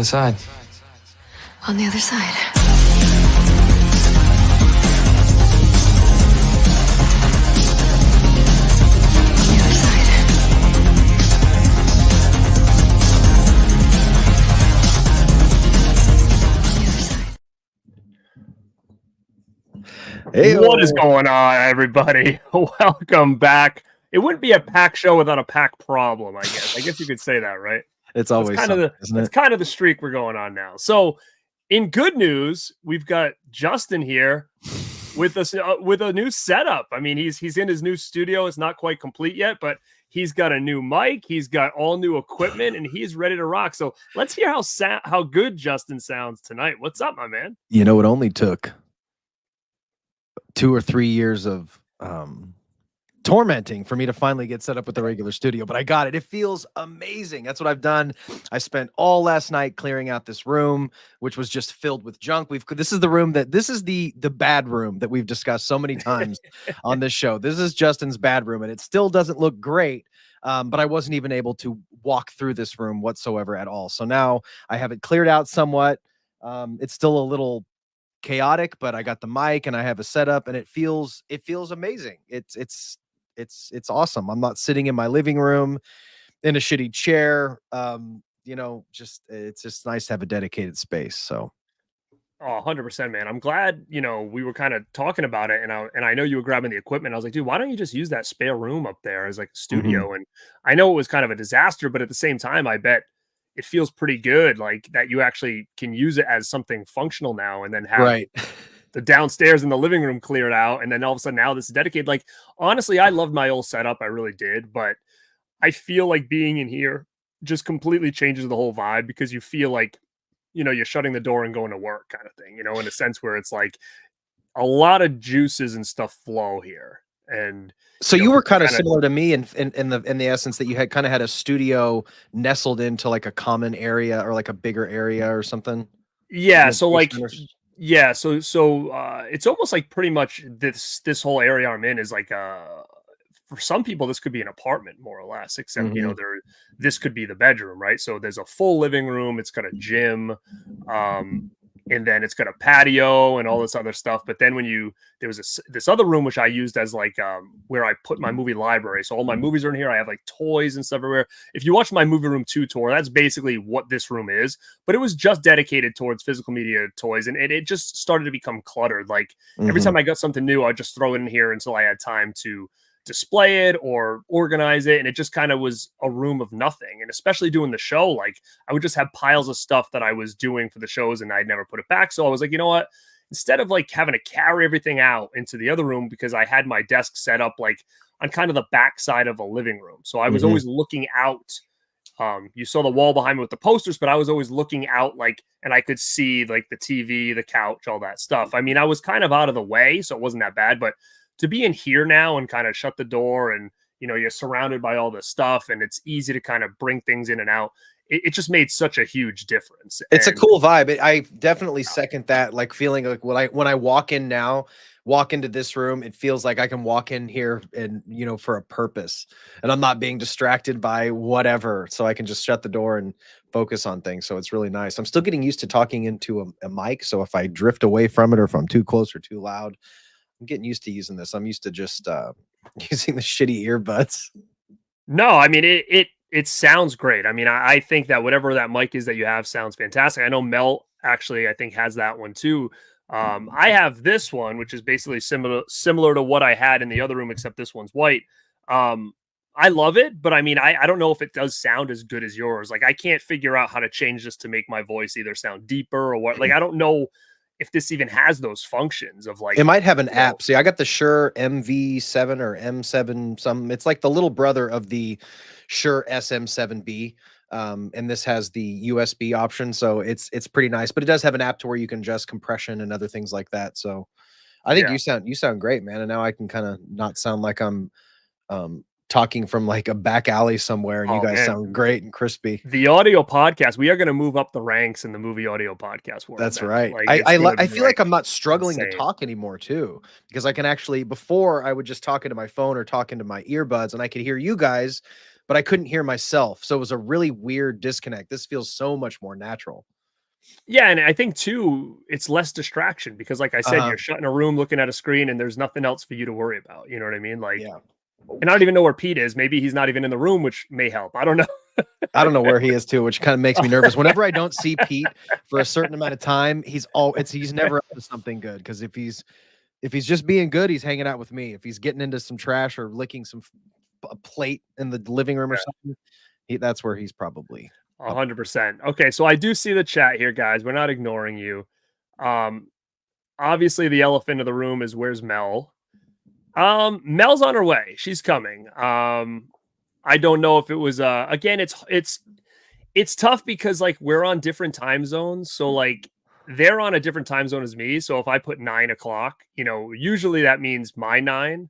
side? On the other side. Hey, what is going on, everybody? Welcome back. It wouldn't be a pack show without a pack problem, I guess. I guess you could say that, right? It's always kind of the isn't it? It's kind of the streak we're going on now. So, in good news, we've got Justin here with us with a new setup. I mean, he's in his new studio. It's not quite complete yet, but he's got a new mic. He's got all new equipment, and he's ready to rock. So let's hear how good Justin sounds tonight. What's up, my man? You know, it only took 2 or 3 years of tormenting for me to finally get set up with the regular studio, but I got it. It feels amazing. That's what I've done. I spent all last night clearing out this room, which was just filled with junk. This is the bad room that we've discussed so many times on this show. This is Justin's bad room, and it still doesn't look great. But I wasn't even able to walk through this room whatsoever at all. So now I have it cleared out somewhat. It's still a little chaotic, but I got the mic and I have a setup, and it feels amazing. It's awesome. I'm not sitting in my living room in a shitty chair. It's just nice to have a dedicated space. So Oh, 100%, man. I'm glad, we were kind of talking about it, and I know you were grabbing the equipment. I was like, dude, why don't you just use that spare room up there as like a studio? And I know it was kind of a disaster, but at the same time, I bet it feels pretty good, like that you actually can use it as something functional now, and then have the downstairs in the living room cleared out, and then all of a sudden now this is dedicated. Like, honestly, I loved my old setup. I really did, but I feel like being in here just completely changes the whole vibe, because you feel like, you're shutting the door and going to work kind of thing, in a sense where it's like a lot of juices and stuff flow here. And so you were kind of similar to me in the essence that you had kind of had a studio nestled into like a common area or like a bigger area or something. Yeah. So like, yeah. So it's almost like pretty much this whole area I'm in is like for some people, this could be an apartment more or less, except, this could be the bedroom, right? So there's a full living room. It's got a gym, and then it's got a patio and all this other stuff. But then there was this other room, which I used as like, where I put my movie library. So all my movies are in here. I have like toys and stuff everywhere. If you watch my movie room 2 tour, that's basically what this room is, but it was just dedicated towards physical media toys. And it just started to become cluttered. Like every time I got something new, I'd just throw it in here until I had time to display it or organize it, and it just kind of was a room of nothing. And especially doing the show, like I would just have piles of stuff that I was doing for the shows and I'd never put it back. So I was like, you know what, instead of like having to carry everything out into the other room, because I had my desk set up like on kind of the back side of a living room, so I was always looking out. You saw the wall behind me with the posters, but I was always looking out, like, and I could see like the TV, the couch, all that stuff. I mean, I was kind of out of the way, so it wasn't that bad. But to be in here now and kind of shut the door, and you're surrounded by all this stuff, and it's easy to kind of bring things in and out. It just made such a huge difference. It's a cool vibe. I definitely second that. Like feeling like when I walk into this room, it feels like I can walk in here and for a purpose, and I'm not being distracted by whatever. So I can just shut the door and focus on things. So it's really nice. I'm still getting used to talking into a mic. So if I drift away from it, or if I'm too close or too loud, I'm getting used to using this. I'm used to just using the shitty earbuds. No, I mean, it sounds great. I mean, I think that whatever that mic is that you have sounds fantastic. I know Mel actually, I think, has that one too. I have this one, which is basically similar to what I had in the other room, except this one's white. I love it, but I mean, I don't know if it does sound as good as yours. Like, I can't figure out how to change this to make my voice either sound deeper or what. Like, I don't know if this even has those functions of like, it might have an app. See, I got the Shure MV7 or M7 something. It's like the little brother of the Shure SM7B. And this has the USB option. So it's pretty nice, but it does have an app to where you can adjust compression and other things like that. So I think you sound great, man. And now I can kind of not sound like I'm talking from like a back alley somewhere, and you guys sound great and crispy. The audio podcast, we are going to move up the ranks in the movie audio podcast world. That's right. Like, I feel like I'm not struggling to talk anymore too, because I can actually, before I would just talk into my phone or talk into my earbuds and I could hear you guys, but I couldn't hear myself. So it was a really weird disconnect. This feels so much more natural. Yeah, and I think too, it's less distraction because, like I said, you're shut in a room looking at a screen, and there's nothing else for you to worry about. You know what I mean? Like, and I don't even know where Pete is. Maybe he's not even in the room, which may help. I don't know. I don't know where he is too, which kind of makes me nervous. Whenever I don't see Pete for a certain amount of time, he's never up to something good. Because if he's just being good, he's hanging out with me. If he's getting into some trash or licking a plate in the living room or something, that's where he's probably 100%. Okay, so I do see the chat here, guys. We're not ignoring you. Obviously, the elephant in the room is where's Mel? Mel's on her way. She's coming. I don't know if it was again, it's tough because like we're on different time zones. So like they're on a different time zone as me. So if I put 9 o'clock, usually that means my 9.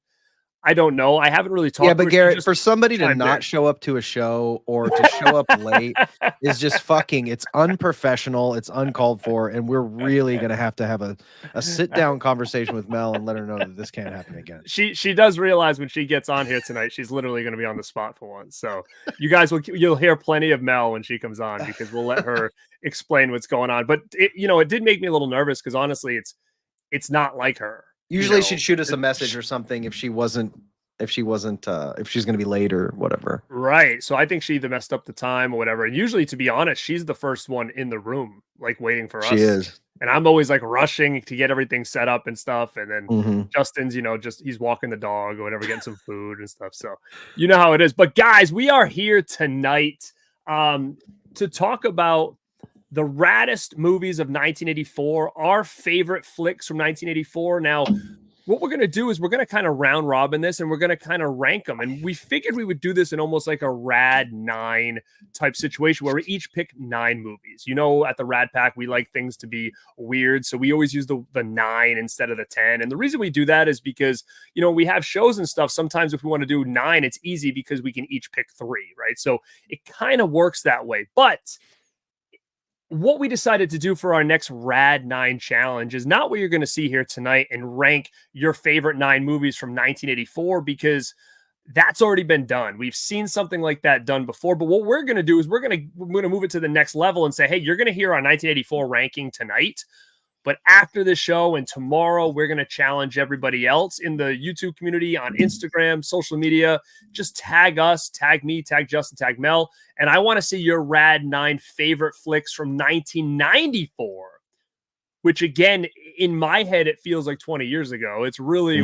I don't know. I haven't really talked. Yeah, but Garrett, for somebody to not show up to a show or to show up late is just it's unprofessional. It's uncalled for. And we're really going to have a sit down conversation with Mel and let her know that this can't happen again. She does realize when she gets on here tonight, she's literally going to be on the spot for once. So you guys you'll hear plenty of Mel when she comes on because we'll let her explain what's going on. But it did make me a little nervous because honestly, it's not like her. Usually she'd shoot us a message or something if she's going to be late or whatever. Right. So I think she either messed up the time or whatever. And usually, to be honest, she's the first one in the room, like waiting for us. She is. And I'm always like rushing to get everything set up and stuff. And then Justin's, he's walking the dog or whatever, getting some food and stuff. So you know how it is. But guys, we are here tonight to talk about the raddest movies of 1984, our favorite flicks from 1984. Now, what we're going to do is we're going to kind of round robin this and we're going to kind of rank them. And we figured we would do this in almost like a Rad 9 type situation where we each pick 9 movies. At the Rad Pack, we like things to be weird. So we always use the 9 instead of the 10. And the reason we do that is because, we have shows and stuff. Sometimes if we want to do 9, it's easy because we can each pick 3, right? So it kind of works that way. But what we decided to do for our next Rad 9 challenge is not what you're going to see here tonight and rank your favorite 9 movies from 1984 because that's already been done. We've seen something like that done before, but what we're going to do is we're going to move it to the next level and say, hey, you're going to hear our 1984 ranking tonight. But after the show and tomorrow, we're going to challenge everybody else in the YouTube community, on Instagram, social media. Just tag us, tag me, tag Justin, tag Mel. And I want to see your Rad 9 favorite flicks from 1994, which again, in my head, it feels like 20 years ago. It's really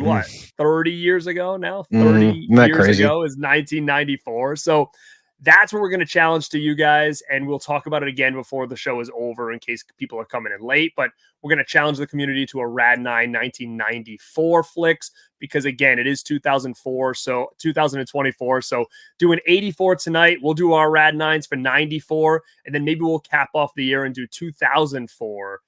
30 years ago now? 30 years ago is 1994. So that's what we're going to challenge to you guys, and we'll talk about it again before the show is over in case people are coming in late, but we're going to challenge the community to a Rad 9 1994 flicks because, again, it is 2024, so doing 84 tonight. We'll do our Rad 9s for 94, and then maybe we'll cap off the year and do 2004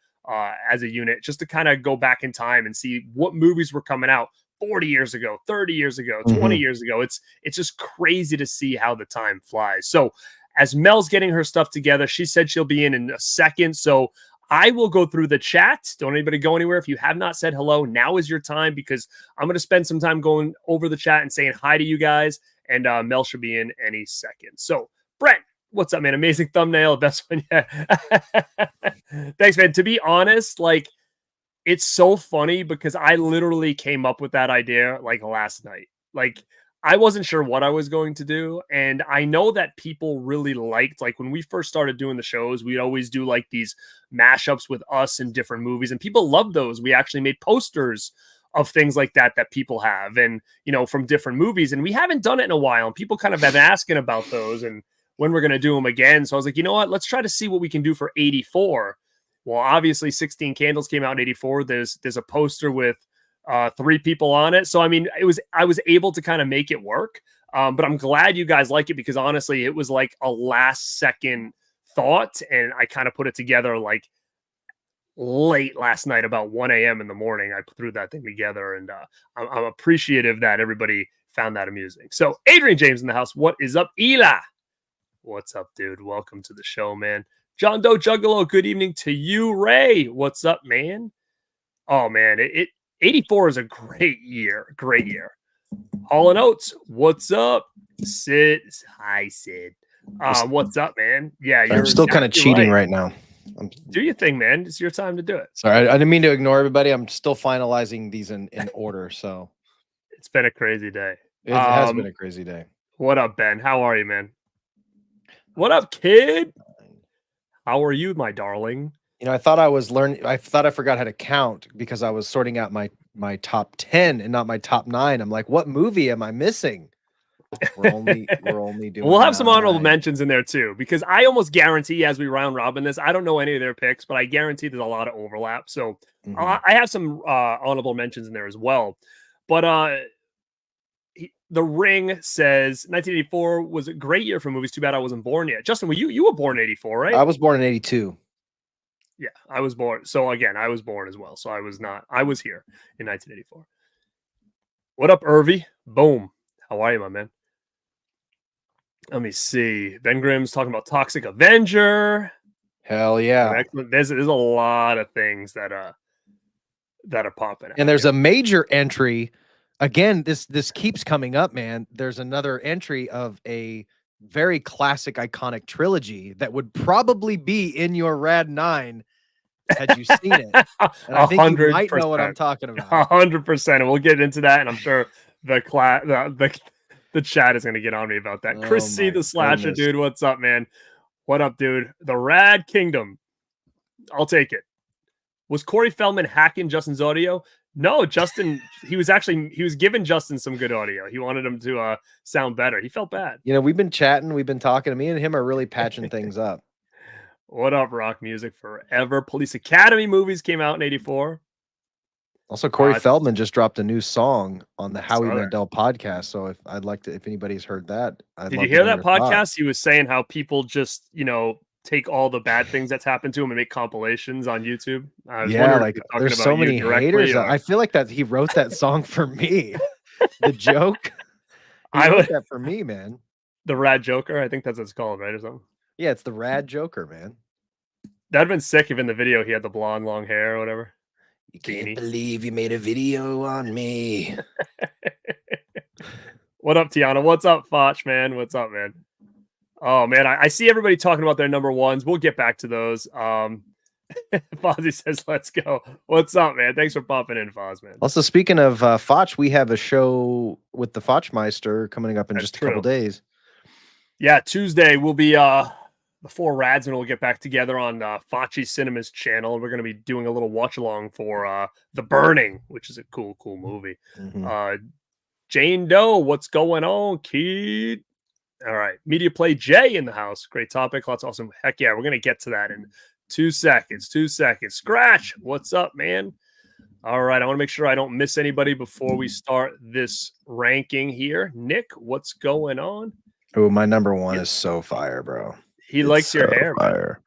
as a unit just to kind of go back in time and see what movies were coming out 40 years ago, 30 years ago, 20 years ago. It's just crazy to see how the time flies. So as Mel's getting her stuff together, she said she'll be in a second. So I will go through the chat. Don't anybody go anywhere. If you have not said hello, now is your time because I'm going to spend some time going over the chat and saying hi to you guys. And Mel should be in any second. So Brent, what's up, man? Amazing thumbnail. Best one yet. Thanks, man. To be honest, like, it's so funny because I literally came up with that idea like last night. Like, I wasn't sure what I was going to do. And I know that people really liked, like when we first started doing the shows, we'd always do like these mashups with us in different movies and people loved those. We actually made posters of things like that people have and, from different movies. And we haven't done it in a while. And people kind of been asking about those and when we're going to do them again. So I was like, you know what, let's try to see what we can do for 84. Well, obviously 16 Candles came out in 84. There's a poster with 3 people on it. So, I mean, I was able to kind of make it work. But I'm glad you guys like it because honestly, it was like a last second thought. And I kind of put it together like late last night, about 1 a.m. in the morning. I threw that thing together and I'm appreciative that everybody found that amusing. So Adrian James in the house. What is up, Ela? What's up, dude? Welcome to the show, man. John Doe Juggalo, good evening to you. Ray, what's up, man? Oh, man, 84 is a great year. Great year. Hall & Oates, what's up? Sid. Hi, Sid. What's up, man? Yeah, I'm still kind of cheating right now. Do your thing, man. It's your time to do it. Sorry, I didn't mean to ignore everybody. I'm still finalizing these in order. So it's been a crazy day. It has been a crazy day. What up, Ben? How are you, man? What up, kid? How are you, my darling? I thought I was learning. I thought I forgot how to count because I was sorting out my top 10 and not my top 9. I'm like, what movie am I missing? We're only doing. We'll have some honorable mentions in there too, because I almost guarantee as we round robin this, I don't know any of their picks, but I guarantee there's a lot of overlap. So I have some honorable mentions in there as well. But The Ring says 1984 was a great year for movies. Too bad I wasn't born yet. Justin, you were born in 84, right? I was born in 82. Yeah, I was born. So again, I was born as well. So I was here in 1984. What up, Irvy? Boom. How are you, my man? Let me see. Ben Grimm's talking about Toxic Avenger. Hell yeah. Excellent. There's a lot of things that are popping out. And there's a major entry. Again, this keeps coming up, man. There's another entry of a very classic, iconic trilogy that would probably be in your Rad 9 had you seen it. And I think 100%. You might know what I'm talking about. 100%. And we'll get into that. And I'm sure the chat is going to get on me about that. Chris C. the Slasher, dude. What's up, man? What up, dude? The Rad Kingdom. I'll take it. Was Corey Feldman hacking Justin's audio? No, Justin, he was giving Justin some good audio. He wanted him to sound better. He felt bad. We've been chatting. We've been talking. Me and him are really patching things up. What up, Rock Music Forever? Police Academy movies came out in 84. Also, Corey Feldman just dropped a new song on the Howie Mandel podcast. So if anybody's heard that, did you hear that podcast? He was saying how people just, take all the bad things that's happened to him and make compilations on YouTube. There's so many haters. I feel like that he wrote that song for me. The joke. He wrote that for me, man. The Rad Joker. I think that's what it's called, right, or something. Yeah, it's the Rad Joker, man. That'd been sick if in the video he had the blonde, long hair or whatever. You can't believe you made a video on me. What up, Tiana? What's up, Foch, man? What's up, man? Oh, man, I see everybody talking about their number ones. We'll get back to those. Fozzie says, let's go. What's up, man? Thanks for popping in, Foz, man. Also, speaking of Foch, we have a show with the Fochmeister coming up in just a couple days. Yeah, Tuesday will be before Rads, and we'll get back together on Fochi Cinema's channel. And we're going to be doing a little watch-along for The Burning, which is a cool movie. Jane Doe, what's going on, kid? All right. Media Play J in the house. Great topic. Lots of awesome. Heck yeah. We're going to get to that in 2 seconds. 2 seconds. Scratch. What's up, man? All right. I want to make sure I don't miss anybody before we start this ranking here. Nick, what's going on? Oh, my number one is so fire, bro. He likes your hair. Fire.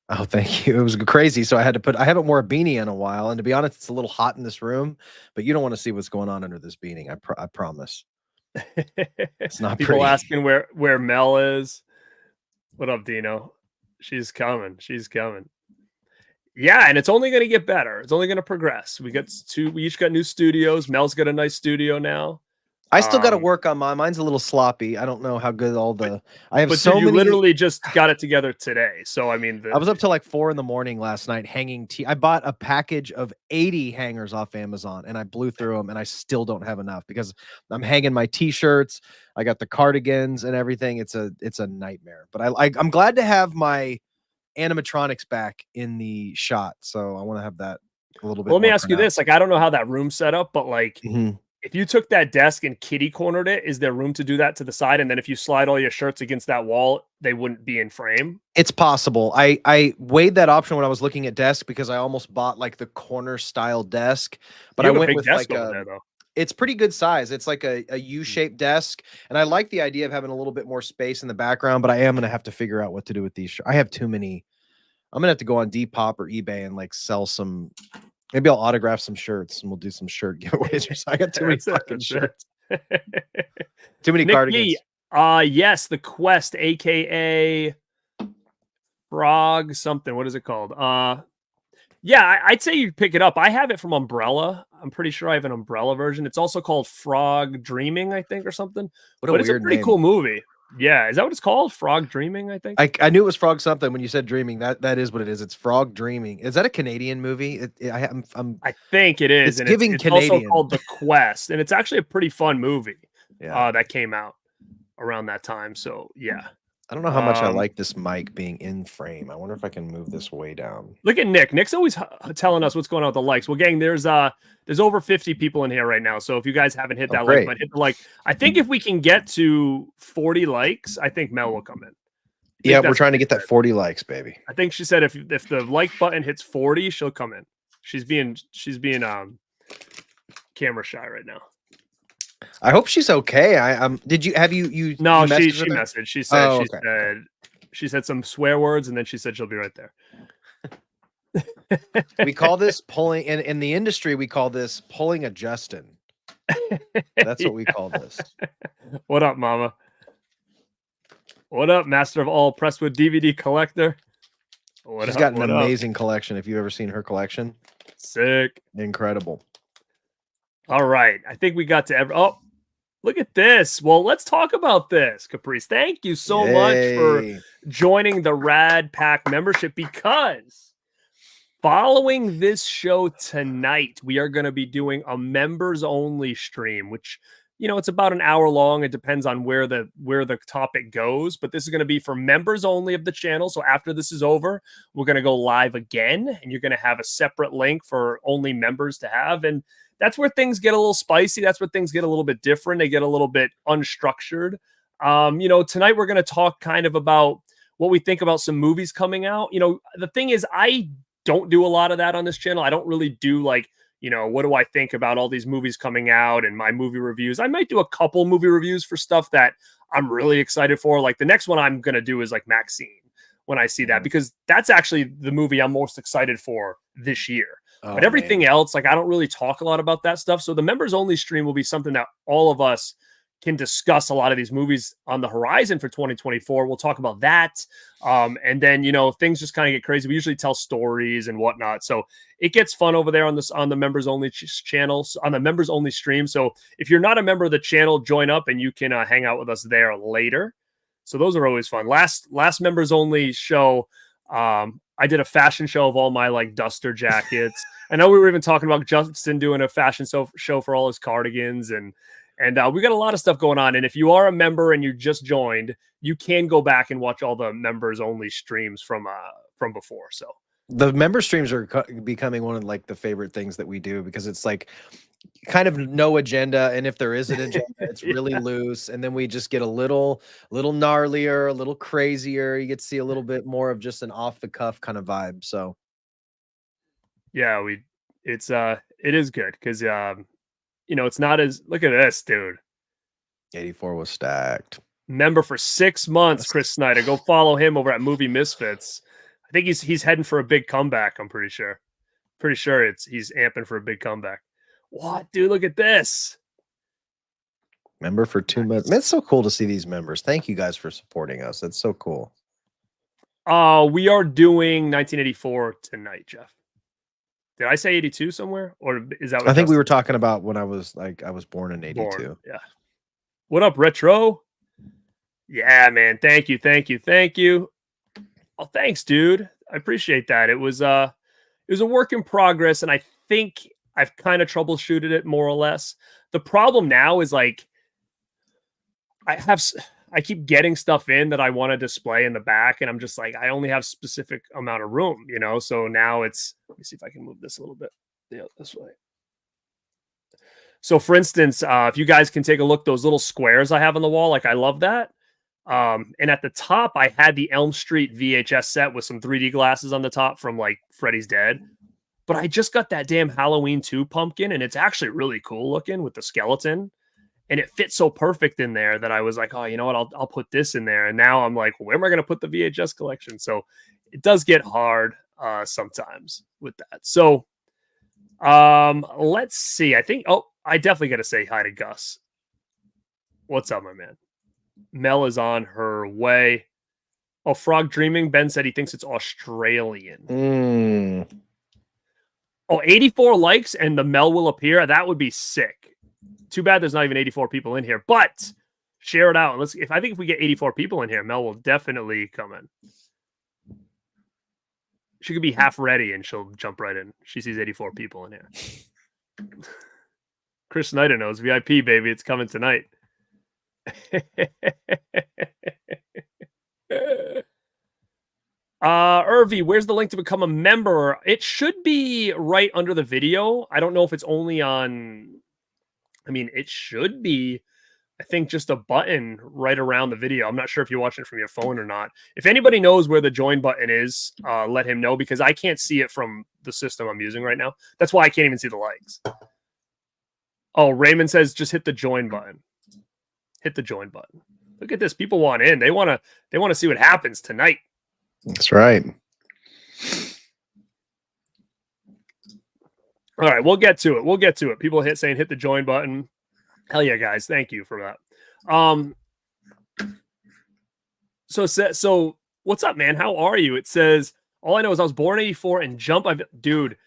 Oh, thank you. It was crazy. So I haven't worn a beanie in a while. And to be honest, it's a little hot in this room, but you don't want to see what's going on under this beanie. I promise. It's not people pretty. Asking where Mel is. What up, Dino? She's coming. Yeah, and it's only going to get better. It's only going to progress. We each got new studios. Mel's got a nice studio now. I still got to work on mine's a little sloppy. I don't know how good I have so many. Literally just got it together today. So I mean, I was up till like 4 a.m. last night hanging I bought a package of 80 hangers off Amazon and I blew through them and I still don't have enough because I'm hanging my t-shirts. I got the cardigans and everything. It's a nightmare. But I'm glad to have my animatronics back in the shot. So I want to have that a little bit. Well, let me ask you this: I don't know how that room's set up, but if you took that desk and kitty cornered it, is there room to do that to the side? And then if you slide all your shirts against that wall, they wouldn't be in frame? It's possible. I weighed that option when I was looking at desk because I almost bought like the corner style desk, but I went with like it's pretty good size. It's like a U-shaped desk. And I like the idea of having a little bit more space in the background, but I am going to have to figure out what to do with these. I have too many. I'm going to have to go on Depop or eBay and like sell some. Maybe I'll autograph some shirts and we'll do some shirt giveaways. I got too many fucking shirts. Too many cardigans. Yes, the Quest, aka Frog something. What is it called? Yeah, I'd say you pick it up. I have it from Umbrella. I'm pretty sure I have an Umbrella version. It's also called Frog Dreaming, I think, or something. But it's a pretty cool movie. Yeah, is that what it's called? Frog Dreaming, I think. I knew it was Frog something when you said Dreaming. That is what it is. It's Frog Dreaming. Is that a Canadian movie? I think it is. It's And giving it's Canadian. also called The Quest, and it's actually a pretty fun movie. Yeah. That came out around that time. So yeah. I don't know how much I like this mic being in frame. I wonder if I can move this way down. Look at Nick. Nick's always telling us what's going on with the likes. Well, gang, there's over 50 people in here right now. So if you guys haven't hit that like button, hit the like. I think if we can get to 40 likes, I think Mel will come in. Yeah, we're trying to get that 40 likes, baby. I think she said if the like button hits 40, she'll come in. She's being camera shy right now. I hope she's okay. Have you No, she messaged. She said she said some swear words and then she said she'll be right there. We call this pulling in the industry, we call this pulling a Justin. That's what we call this. What up, mama? What up, master of all Presswood DVD collector? She's got an amazing collection. If you've ever seen her collection, sick, incredible. All right, I think we got to oh, look at this. Well, let's talk about this, Caprice. Thank you so much for joining the Rad Pack membership, because following this show tonight, we are going to be doing a members only stream, which, you know, it's about an hour long. It depends on where the topic goes, but this is going to be for members only of the channel. So after this is over, we're going to go live again, and you're going to have a separate link for only members to have. And that's where things get a little spicy. That's where things get a little bit different. They get a little bit unstructured. You know, tonight we're going to talk kind of about what we think about some movies coming out. You know, the thing is, I don't do a lot of that on this channel. I don't really do like, you know, what do I think about all these movies coming out and my movie reviews. I might do a couple movie reviews for stuff that I'm really excited for. Like the next one I'm going to do is like Maxine when I see that, because that's actually the movie I'm most excited for this year. But everything else, like I don't really talk a lot about that stuff. So the members only stream will be something that all of us can discuss a lot of these movies on the horizon for 2024. We'll talk about that. And then, you know, things just kind of get crazy. We usually tell stories and whatnot. So it gets fun over there on the members only channel, on the members only stream. So if you're not a member of the channel, join up and you can hang out with us there later. So those are always fun. Last members only show, I did a fashion show of all my like duster jackets. I know we were even talking about Justin doing a fashion show for all his cardigans, and we got a lot of stuff going on. And if you are a member and you just joined, you can go back and watch all the members only streams from before. So the member streams are becoming one of like the favorite things that we do, because it's like kind of no agenda, and if there is an agenda, it's really loose, and then we just get a little gnarlier, a little crazier. You get to see a little bit more of just an off the cuff kind of vibe. So yeah, it is good because you know, it's not as, look at this dude. 84 was stacked. Member for 6 months, Chris Snyder. Go follow him over at Movie Misfits. I think he's heading for a big comeback. I'm pretty sure. He's amping for a big comeback. What, dude? Look at this. Member for 2 months. Man, it's so cool to see these members. Thank you guys for supporting us. That's so cool. We are doing 1984 tonight, Jeff. Did I say 82 somewhere? Or is that what I think we were talking about when I was born in 82. Yeah. What up, Retro? Yeah, man. Thank you. Oh, thanks, dude. I appreciate that. It was a work in progress, and I think I've kind of troubleshooted it more or less. The problem now is like I keep getting stuff in that I want to display in the back, and I'm just like, I only have specific amount of room, you know? So now let me see if I can move this a little bit. Yeah, this way. So for instance, if you guys can take a look, those little squares I have on the wall, like I love that. And at the top, I had the Elm Street VHS set with some 3D glasses on the top from like Freddy's Dead. But I just got that damn Halloween 2 pumpkin, and it's actually really cool looking with the skeleton. And it fits so perfect in there that I was like, oh, you know what? I'll put this in there. And now I'm like, where am I going to put the VHS collection? So it does get hard sometimes with that. So let's see. I definitely got to say hi to Gus. What's up, my man? Mel is on her way. Oh, Frog Dreaming. Ben said he thinks it's Australian. Oh, 84 likes and the Mel will appear. That would be sick. Too bad there's not even 84 people in here, but Share it out. Let's. I think if we get 84 people in here, Mel will definitely come in. She could be half ready and she'll jump right in. She sees 84 people in here. Chris Snyder knows. VIP, baby. It's coming tonight. Irvi, where's the link to become a member? It should be right under the video. I don't know if it's only on... I mean, it should be... I think just a button right around the video. I'm not sure if you're watching it from your phone or not. If anybody knows where the join button is, let him know, because I can't see it from the system I'm using right now. That's why I can't even see the likes. Oh, Raymond says just hit the join button. Hit the join button. Look at this. People want in. They want to see what happens tonight. That's right. All right, we'll get to it. We'll get to it. People saying hit the join button. Hell yeah, guys. Thank you for that. So what's up, man? How are you? It says, all I know is I was born in 84 and Jump. Dude,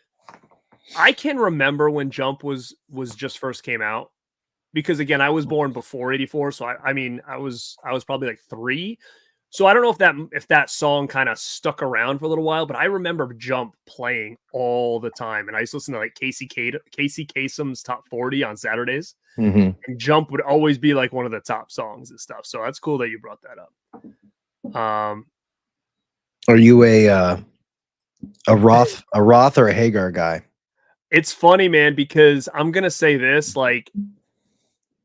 I can remember when Jump was just first came out, because again, I was born before 84. So I mean, I was probably like 3. So I don't know if that song kind of stuck around for a little while, but I remember Jump playing all the time. And I used to listen to like Casey Kasem's Top 40 on Saturdays. Mm-hmm. And Jump would always be like one of the top songs and stuff. So that's cool that you brought that up. Are you a Roth or a Hagar guy? It's funny, man, because I'm going to say this, like,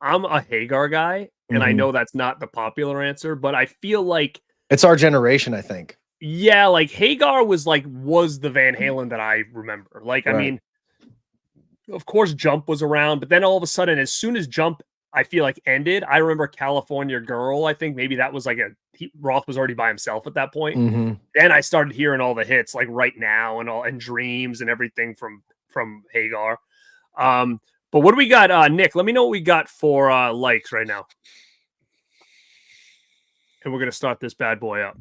I'm a Hagar guy, and I know that's not the popular answer, but I feel like it's our generation, I think. Yeah, like Hagar was the Van Halen that I remember. Like, right. I mean, of course Jump was around, but then all of a sudden, as soon as Jump, I feel like ended, I remember California Girl. I think maybe that was like Roth was already by himself at that point. Mm-hmm. Then I started hearing all the hits, like Right Now and Dreams and everything from Hagar. But what do we got, Nick? Let me know what we got for likes right now. And we're going to start this bad boy up.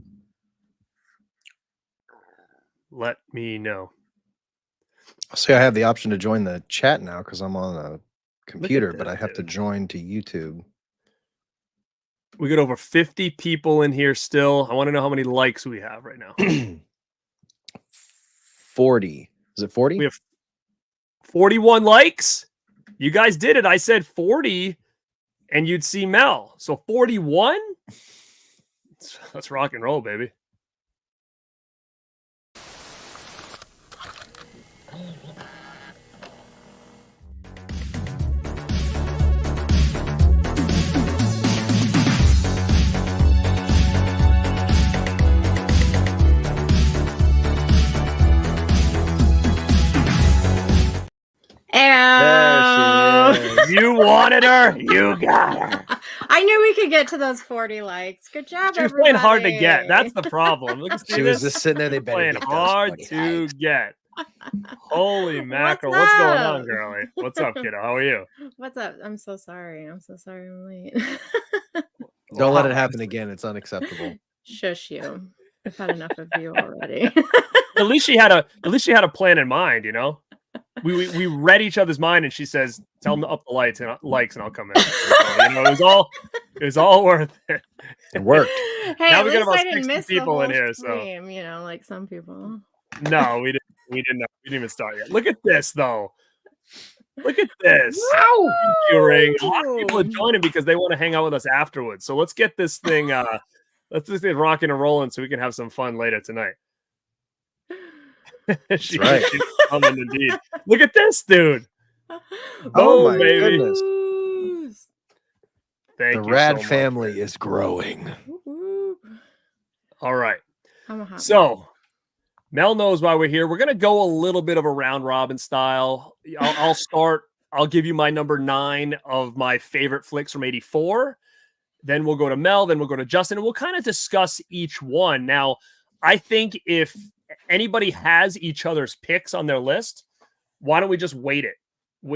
Let me know. See, I have the option to join the chat now because I'm on a computer, but I have to join to YouTube. We got over 50 people in here still. I want to know how many likes we have right now. 40. Is it 40? We have 41 likes. You guys did it. I said 40 and you'd see Mel. So 41? Let's rock and roll, baby. You wanted her. You got her. I knew we could get to those 40 likes. Good job, She was playing hard to get. That's the problem. Look at she was just sitting there. They playing hard to get. Holy mackerel. What's going on, girlie? What's up, kiddo? How are you? What's up? I'm so sorry. I'm late. Don't let it happen again. It's unacceptable. Shush you. I've had enough of you already. At least she had a plan in mind, you know? We read each other's mind, and she says, "Tell them to up the likes, and I'll come in." So, you know, it was all worth it. It worked. Hey, now we got about 60 people in here, stream, so you know, like some people. No, we didn't even start yet. Look at this, though. Look at this. Wow. A lot of people are joining because they want to hang out with us afterwards. So let's get this thing rocking and rolling so we can have some fun later tonight. She's right. Coming indeed. Look at this, dude. Oh my goodness. Thank you. The Rad family is growing. All right. So Mel knows why we're here. We're going to go a little bit of a round robin style. I'll start. I'll give you my number 9 of my favorite flicks from 84. Then we'll go to Mel. Then we'll go to Justin. And we'll kind of discuss each one. Now, I think if anybody has each other's picks on their list, why don't we just wait it?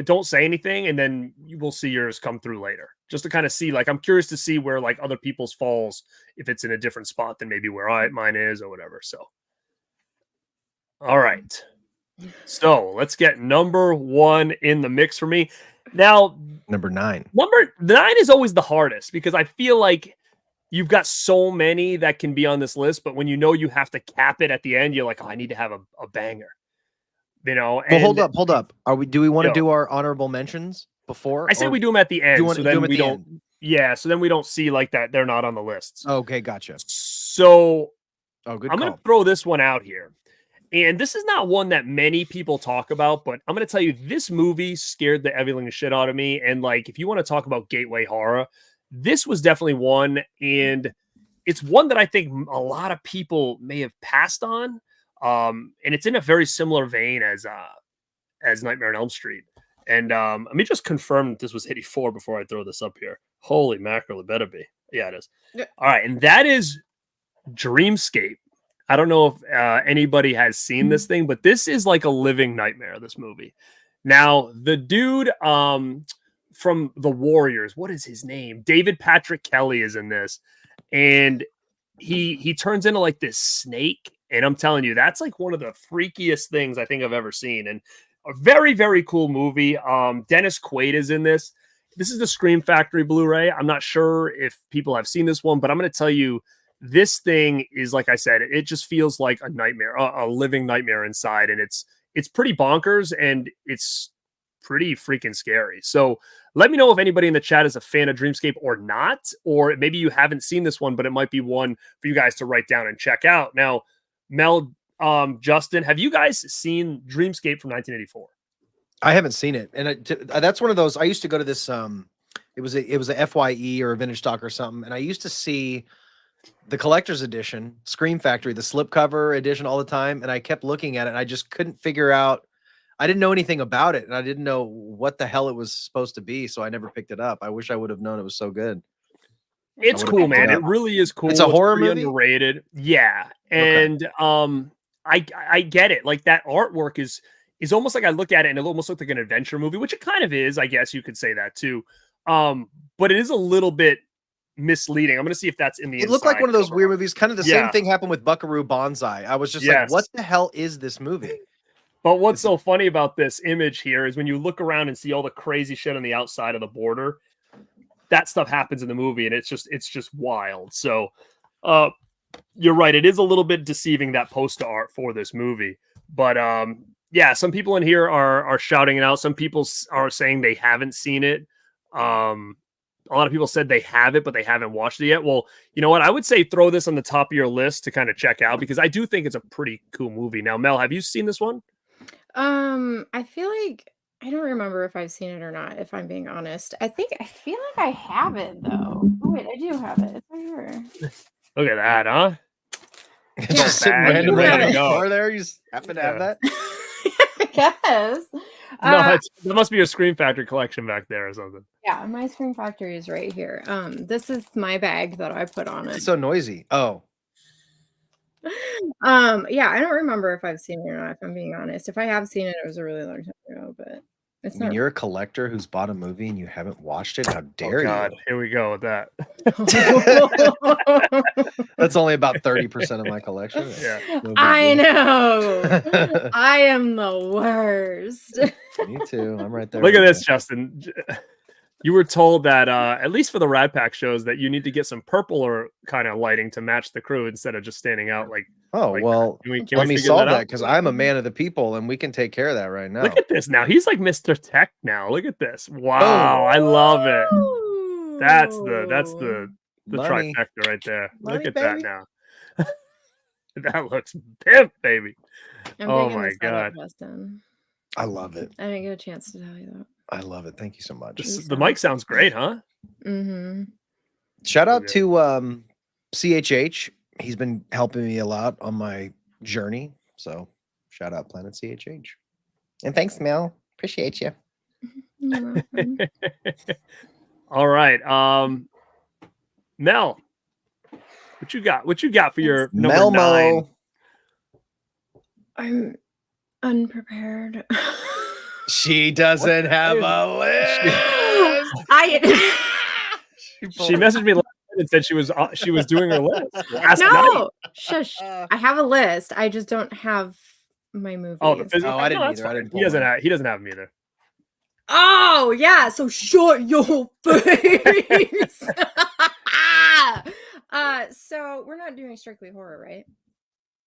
Don't say anything, and then you will see yours come through later. Just to kind of see, like, I'm curious to see where like other people's falls, if it's in a different spot than maybe where mine is or whatever. So, all right. So let's get number 1 in the mix for me. Now, Number 9. Number 9 is always the hardest because I feel like you've got so many that can be on this list, but when you know you have to cap it at the end, you're like, oh, I need to have a banger. You know. Well, hold up. Do we want to do our honorable mentions before? I say we do them at the end, so then we don't. End? Yeah, so then we don't see like that they're not on the lists. Okay, gotcha. So, good. I'm going to throw this one out here. And this is not one that many people talk about, but I'm going to tell you, this movie scared the everything shit out of me. And like, if you want to talk about gateway horror, this was definitely one. And it's one that I think a lot of people may have passed on. And it's in a very similar vein as Nightmare on Elm Street. And let me just confirm that this was 84 before I throw this up here. Holy mackerel, it better be. Yeah, it is. Yeah. All right. And that is Dreamscape. I don't know if anybody has seen this thing, but this is like a living nightmare, this movie. Now, the dude from The Warriors, what is his name? David Patrick Kelly is in this. And he turns into like this snake. And I'm telling you, that's like one of the freakiest things I think I've ever seen. And a very, very cool movie. Dennis Quaid is in this. This is the Scream Factory Blu-ray. I'm not sure if people have seen this one, but I'm going to tell you, this thing is, like I said, it just feels like a nightmare, a living nightmare inside. And it's pretty bonkers and it's pretty freaking scary. So let me know if anybody in the chat is a fan of Dreamscape or not, or maybe you haven't seen this one, but it might be one for you guys to write down and check out. Now, Mel, Justin, have you guys seen Dreamscape from 1984? I haven't seen it. And that's one of those, I used to go to this, it was a FYE or a vintage stock or something. And I used to see the collector's edition, Scream Factory, the slipcover edition all the time. And I kept looking at it and I just couldn't figure out, I didn't know anything about it. And I didn't know what the hell it was supposed to be. So I never picked it up. I wish I would have known it was so good. It's cool, man. It really is cool. It's a horror movie? Underrated. Yeah. And I get it. Like that artwork is almost like, I look at it and it almost looked like an adventure movie, which it kind of is. I guess you could say that too. But it is a little bit misleading. I'm going to see if that's in the It looked like one of those weird movies. Kind of the same thing happened with Buckaroo Banzai. I was just like, what the hell is this movie? But what's so funny about this image here is when you look around and see all the crazy shit on the outside of the border, that stuff happens in the movie and it's just wild. So you're right. It is a little bit deceiving, that poster art for this movie. But yeah, some people in here are shouting it out. Some people are saying they haven't seen it. A lot of people said they have it, but they haven't watched it yet. Well, you know what? I would say throw this on the top of your list to kind of check out because I do think it's a pretty cool movie. Now, Mel, have you seen this one? I feel like I don't remember if I've seen it or not, if I'm being honest. I feel like I have it though. Oh, wait, I do have it. It's right here. Look at that, huh? Just sitting randomly on the floor there. You just happen to have that? I guess. No, that must be a Scream Factory collection back there or something. Yeah, my Scream Factory is right here. This is my bag that I put on it. It's so noisy. Oh. Yeah, I don't remember if I've seen it or not, if I'm being honest. If I have seen it, it was a really long time ago, but it's not. You're a collector who's bought a movie and you haven't watched it. How dare you? Here we go with that. That's only about 30% of my collection. Yeah. I know. I am the worst. Me too. I'm right there. Look at this, Justin. You were told that, at least for the Rad Pack shows, that you need to get some purple or kind of lighting to match the crew instead of just standing out like. Oh, like well, let me solve that because I'm a man of the people and we can take care of that right now. Look at this now. He's like Mr. Tech now. Look at this. Wow. I love it. That's the Money. trifecta right there. Money, look at baby. that now. That looks pimp, baby. I'm Oh digging my this setup, God. Justin. I love it. I didn't get a chance to tell you that. I love it. Thank you so much. The mic sounds great, huh? Mm-hmm. Shout out to CHH. He's been helping me a lot on my journey. So shout out Planet CHH. And thanks, Mel. Appreciate you. You're welcome. All right. Mel, what you got? What you got for your number Melmo. 9? I'm unprepared. She doesn't have a list. She messaged me last night and said she was doing her list. Last night. No, shush. I have a list. I just don't have my movies. Oh, the physical. Oh, I didn't No, that's either. I fine. didn't He doesn't pull have. He doesn't have them either. Oh yeah, so shut your face. So we're not doing strictly horror, right?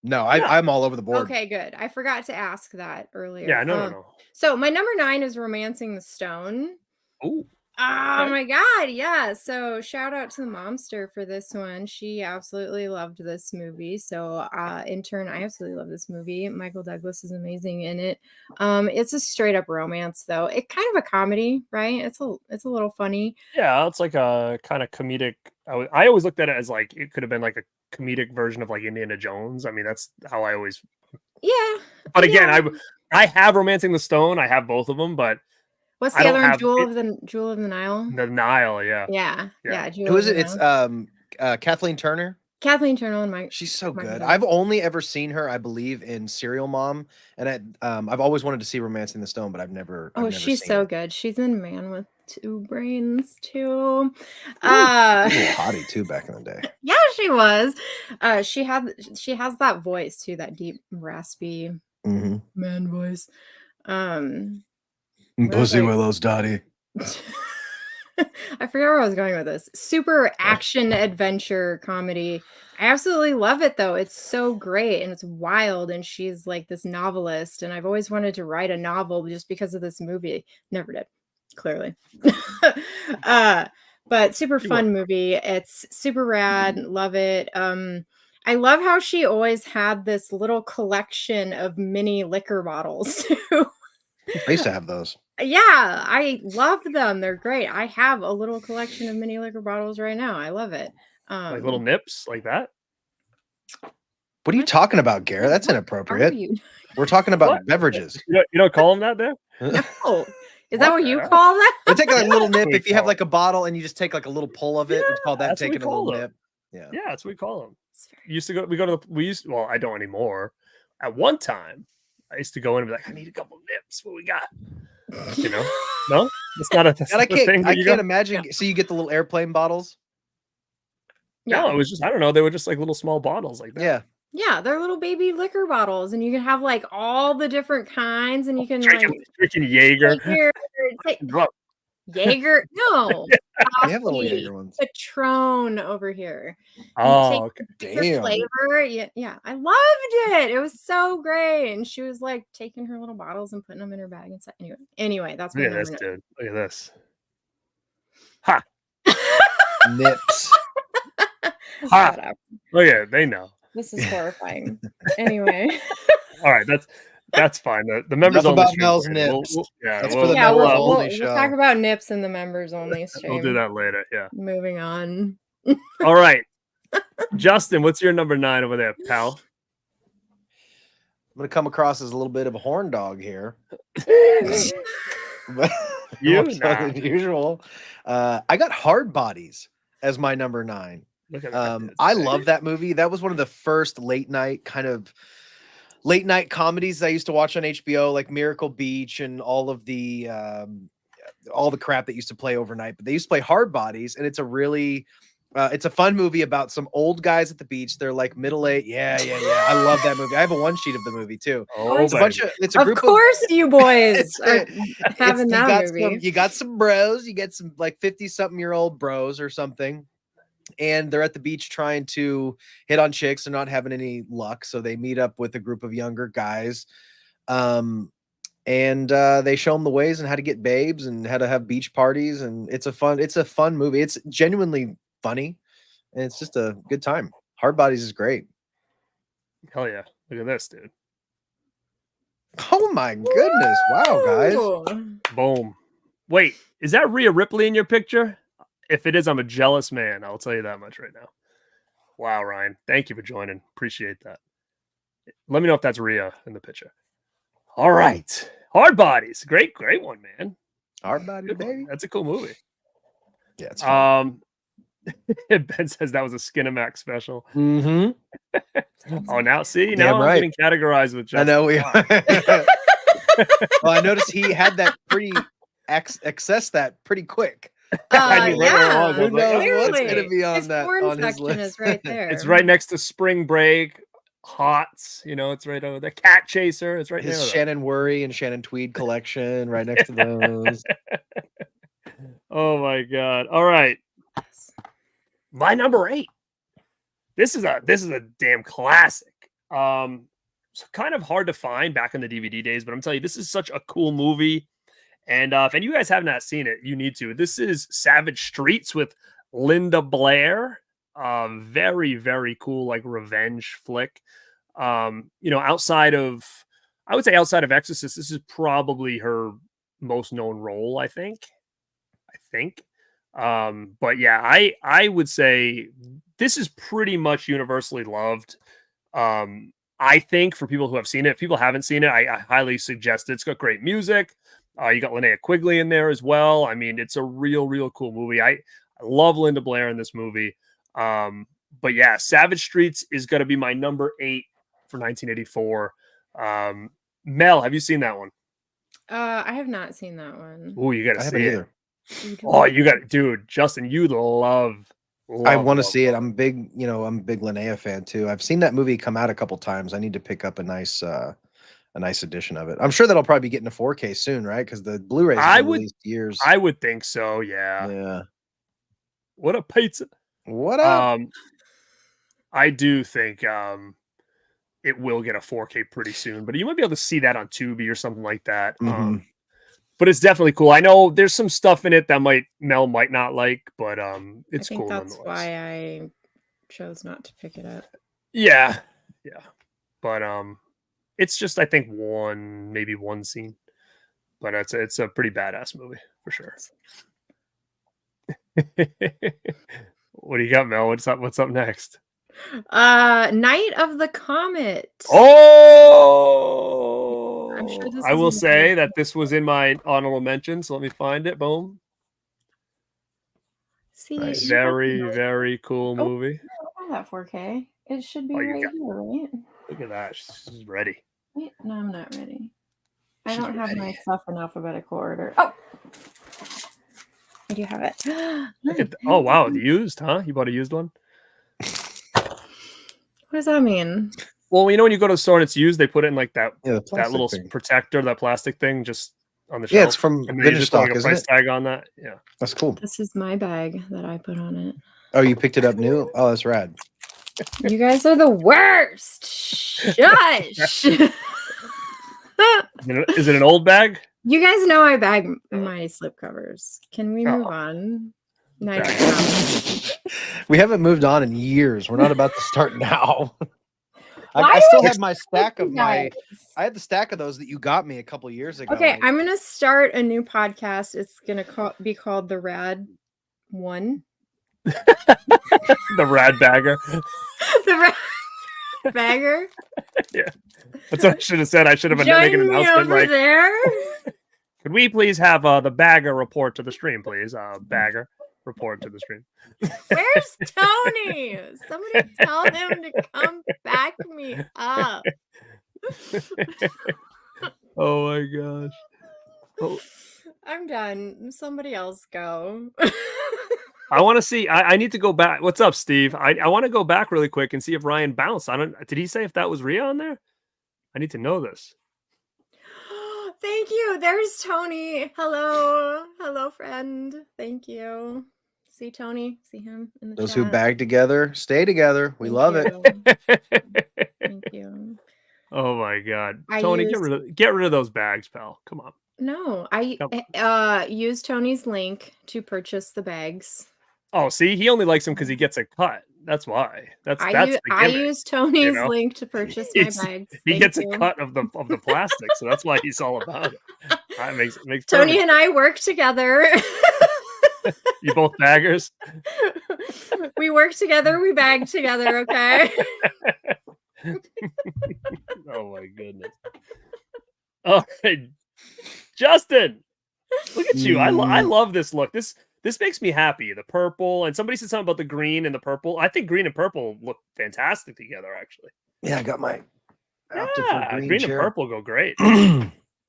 No, Yeah. I'm all over the board. Okay, good. I forgot to ask that earlier. Yeah, no. So my number 9 is Romancing the Stone. Oh, Oh okay. my god, yeah. So shout out to the momster for this one. She absolutely loved this movie. So in turn, I absolutely love this movie. Michael Douglas is amazing in it. It's a straight up romance though. It kind of a comedy, right? It's a little funny. Yeah, it's like a kind of comedic. I always looked at it as like it could have been like a comedic version of like Indiana Jones. I mean, that's how I always. Yeah. But again, yeah. I have Romancing the Stone. I have both of them, but What's I the don't other one? have Jewel of the Nile? the Nile. Yeah. Yeah. Jewel Who of is the it? It's Nile. Kathleen Turner. Kathleen Turner and Mike. She's so Michael good. Douglas. I've only ever seen her, I believe, in Serial Mom, and I've always wanted to see Romancing the Stone, but I've never. She's seen so it. good. She's in Man with Two Brains too. She was a little hottie too back in the day. Yeah, she was. She has that voice too, that deep, raspy man voice. Pussy Willows, Dottie. I forgot where I was going with this. Super action adventure comedy. I absolutely love it though. It's so great and it's wild. And she's like this novelist. And I've always wanted to write a novel just because of this movie. Never did, clearly. But super fun movie. It's super rad. Love it. I love how she always had this little collection of mini liquor bottles too. I used to have those. Yeah, I loved them. They're great. I have a little collection of mini liquor bottles right now. I love it. Like little nips like that. What are you talking about, Garrett? That's inappropriate. We're talking about beverages. You don't call them that there? No. Is that what you call that? We take like a little nip. If you have like a bottle and you just take like a little pull of it, it's called that taking a little nip. Yeah, that's what we call them. I don't anymore. At one time, I used to go in and be like, I need a couple nips. What we got? You know? No? It's not a thing. I can't imagine. Yeah. So you get the little airplane bottles? No, it was just, I don't know. They were just like little small bottles like that. Yeah. Yeah, they're little baby liquor bottles, and you can have like all the different kinds, and you can drinking Jaeger. Jaeger? No. I have little Jaeger ones. Patron over here. Oh, damn. Flavor. Yeah. I loved it. It was so great. And she was like taking her little bottles and putting them in her bag and stuff. Anyway, that's Look at this, dude. Look at this. Ha. Nips. Ha. Look at it. They know. This is horrifying. Anyway. All right, that's fine. The members only about Mel's nips. We'll talk about nips in the members only stream. We'll do that later. Yeah. Moving on. All right, Justin, what's your number 9 over there, pal? I'm gonna come across as a little bit of a horn dog here. But usual. I got Hard Bodies as my number 9. I love that movie. That was one of the first late night comedies I used to watch on HBO, like Miracle Beach and all the crap that used to play overnight. But they used to play Hard Bodies, and it's a really it's a fun movie about some old guys at the beach. They're like middle-aged. Yeah. I love that movie. I have a one sheet of the movie too. It's a group of course you boys are having that movie. You got some bros. You get some like 50-something-year-old bros or something. And they're at the beach trying to hit on chicks. They're not having any luck. So they meet up with a group of younger guys. And they show them the ways and how to get babes and how to have beach parties. And it's a fun movie. It's genuinely funny. And it's just a good time. Hard Bodies is great. Hell yeah. Look at this, dude. Oh my goodness. Wow, guys. Boom. Wait, is that Rhea Ripley in your picture? If it is, I'm a jealous man. I'll tell you that much right now. Wow, Ryan. Thank you for joining. Appreciate that. Let me know if that's Rhea in the picture. All right. Hard Bodies. Great one, man. Hard Bodies, baby. That's a cool movie. Yeah, it's fun. Ben says that was a Skinamax special. Mm-hmm. Oh, now see? Now I'm getting categorized with Justin. I know we are. Well, I noticed he had that access that pretty quick. Yeah. Who knows what's going to be on his list? Is right there. It's right next to Spring Break, Hots, it's right over the Cat Chaser. It's right His there. Shannon Worry and Shannon Tweed collection right next to those. Oh my god! All right, my number 8. This is a damn classic. It's kind of hard to find back in the DVD days, but I'm telling you, this is such a cool movie. And if you guys have not seen it, you need to. This is Savage Streets with Linda Blair. Very, very cool, like revenge flick. Outside of Exorcist, this is probably her most known role, I think. But yeah, I would say this is pretty much universally loved. I think for people who have seen it, if people haven't seen it, I highly suggest it. It's got great music. You got Linnea Quigley in there as well. I mean, it's a real cool movie. I love Linda Blair in this movie. But yeah, Savage Streets is going to be my number 8 for 1984. Mel, have you seen that one? I have not seen that one. Oh, you got to see it. Either. Oh, you got it, dude. Justin, you love I want to see it. I'm big, I'm a big Linnea fan too. I've seen that movie come out a couple times. I need to pick up a nice edition of it. I'm sure that'll probably be getting a 4K soon, right? Because the Blu-rays have been released years. I would think so. Yeah. Yeah. What a pizza. What up? I do think it will get a 4K pretty soon, but you might be able to see that on Tubi or something like that. But it's definitely cool. I know there's some stuff in it that Mel might not like, but it's cool. That's why I chose not to pick it up. Yeah. But it's just, I think, maybe one scene, but it's a pretty badass movie for sure. What do you got, Mel? What's up next? Night of the Comet. Oh, I'm sure I will say that this was in my honorable mention, so let me find it. Boom. See, nice. Very cool movie. I have that 4K. It should be right here, right? Look at that. She's ready. Wait, no, I'm not ready. I don't have my stuff in alphabetical order. Oh, I do have it. Oh wow, used, huh? You bought a used one? What does that mean? Well, when you go to the store and it's used, they put it in like that that little thing. Protector, that plastic thing, just on the shelf. Yeah, it's from vintage stock, like a price tag on that. Yeah, that's cool. This is my bag that I put on it. Oh, you picked it up new? Oh, that's rad. You guys are the worst. Shush. Is it an old bag? You guys know I bag my slipcovers. Can we move on? We haven't moved on in years. We're not about to start now. I still have my stack of I had the stack of those that you got me a couple years ago. Okay, I'm gonna start a new podcast. It's gonna be called the Rad One. The Rad Bagger. The Rad Bagger. Yeah, that's what I should have said. I should have made an announcement over like there. Could we please have the Bagger report to the stream, please? Bagger report to the stream. Where's Tony? Somebody tell him to come back me up. Oh my gosh. Oh. I'm done. Somebody else go. I want to see. I need to go back. What's up, Steve? I want to go back really quick and see if Ryan bounced. Did he say if that was Rhea on there? I need to know this. Thank you. There's Tony. Hello, friend. Thank you. See Tony. See him in the Those chat. who bag together, stay together. We love it. Thank you. Oh my God, Tony, get rid of those bags, pal. Come on. No, I used Tony's link to purchase the bags. Oh, see, he only likes them because he gets a cut. That's why. I use Tony's link to purchase my bags. He gets a cut of the plastic, so that's why he's all about it. That makes Tony perfect. and I work together. You both baggers? We work together, we bag together, okay? Oh my goodness. All right. Justin, look at you. I love this look. This makes me happy. The purple, and somebody said something about the green and the purple. I think green and purple look fantastic together, actually. Yeah, I got my green and purple go great.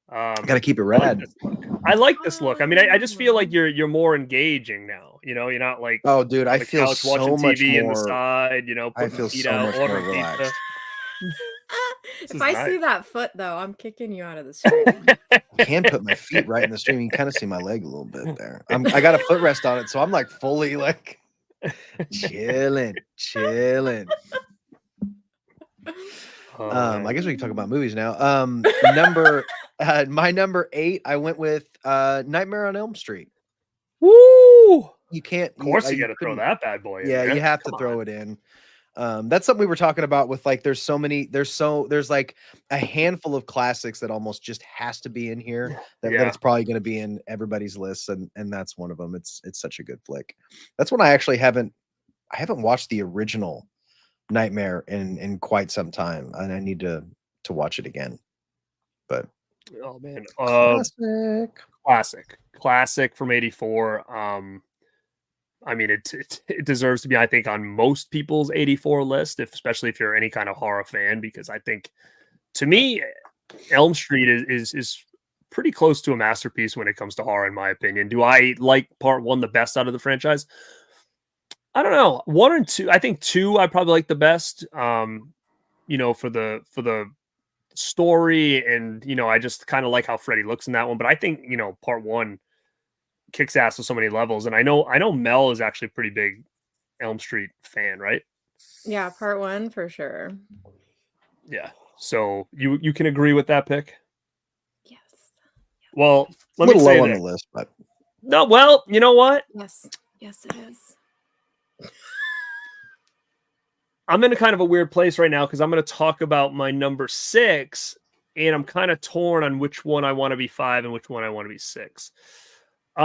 Gotta keep it rad. I like this look. I mean, I just feel like you're more engaging now. You're not like, oh dude, I feel so watching much TV more on the side, I feel so much more relaxed. If I see that foot, though, I'm kicking you out of the stream. I can put my feet right in the stream. You can kind of see my leg a little bit there. I got a footrest on it, so I'm like fully like chilling. I guess we can talk about movies now. My number 8, I went with Nightmare on Elm Street. Woo! You can't. Of course, you got to throw that bad boy in. Yeah, there. you have to throw it in. That's something we were talking about with like there's like a handful of classics that almost just has to be in here that it's probably going to be in everybody's lists, and that's one of them. It's such a good flick. That's one I actually haven't watched the original Nightmare in quite some time, and I need to watch it again. But oh man, classic from '84. I mean, it deserves to be, I think, on most people's 84 list, especially if you're any kind of horror fan, because I think, to me, Elm Street is pretty close to a masterpiece when it comes to horror, in my opinion. Do I like part 1 the best out of the franchise? I don't know. 1 and 2, I think 2 I probably like the best. For the story, and I just kind of like how Freddy looks in that one. But I think part 1 kicks ass on so many levels, and I know Mel is actually a pretty big Elm Street fan, right? Yeah, part 1 for sure. Yeah, so you can agree with that pick? Yes. Well, let me say low on the list, but no. Well, you know what? Yes, it is. I'm in a kind of a weird place right now because I'm going to talk about my number 6, and I'm kind of torn on which one I want to be 5 and which one I want to be 6. You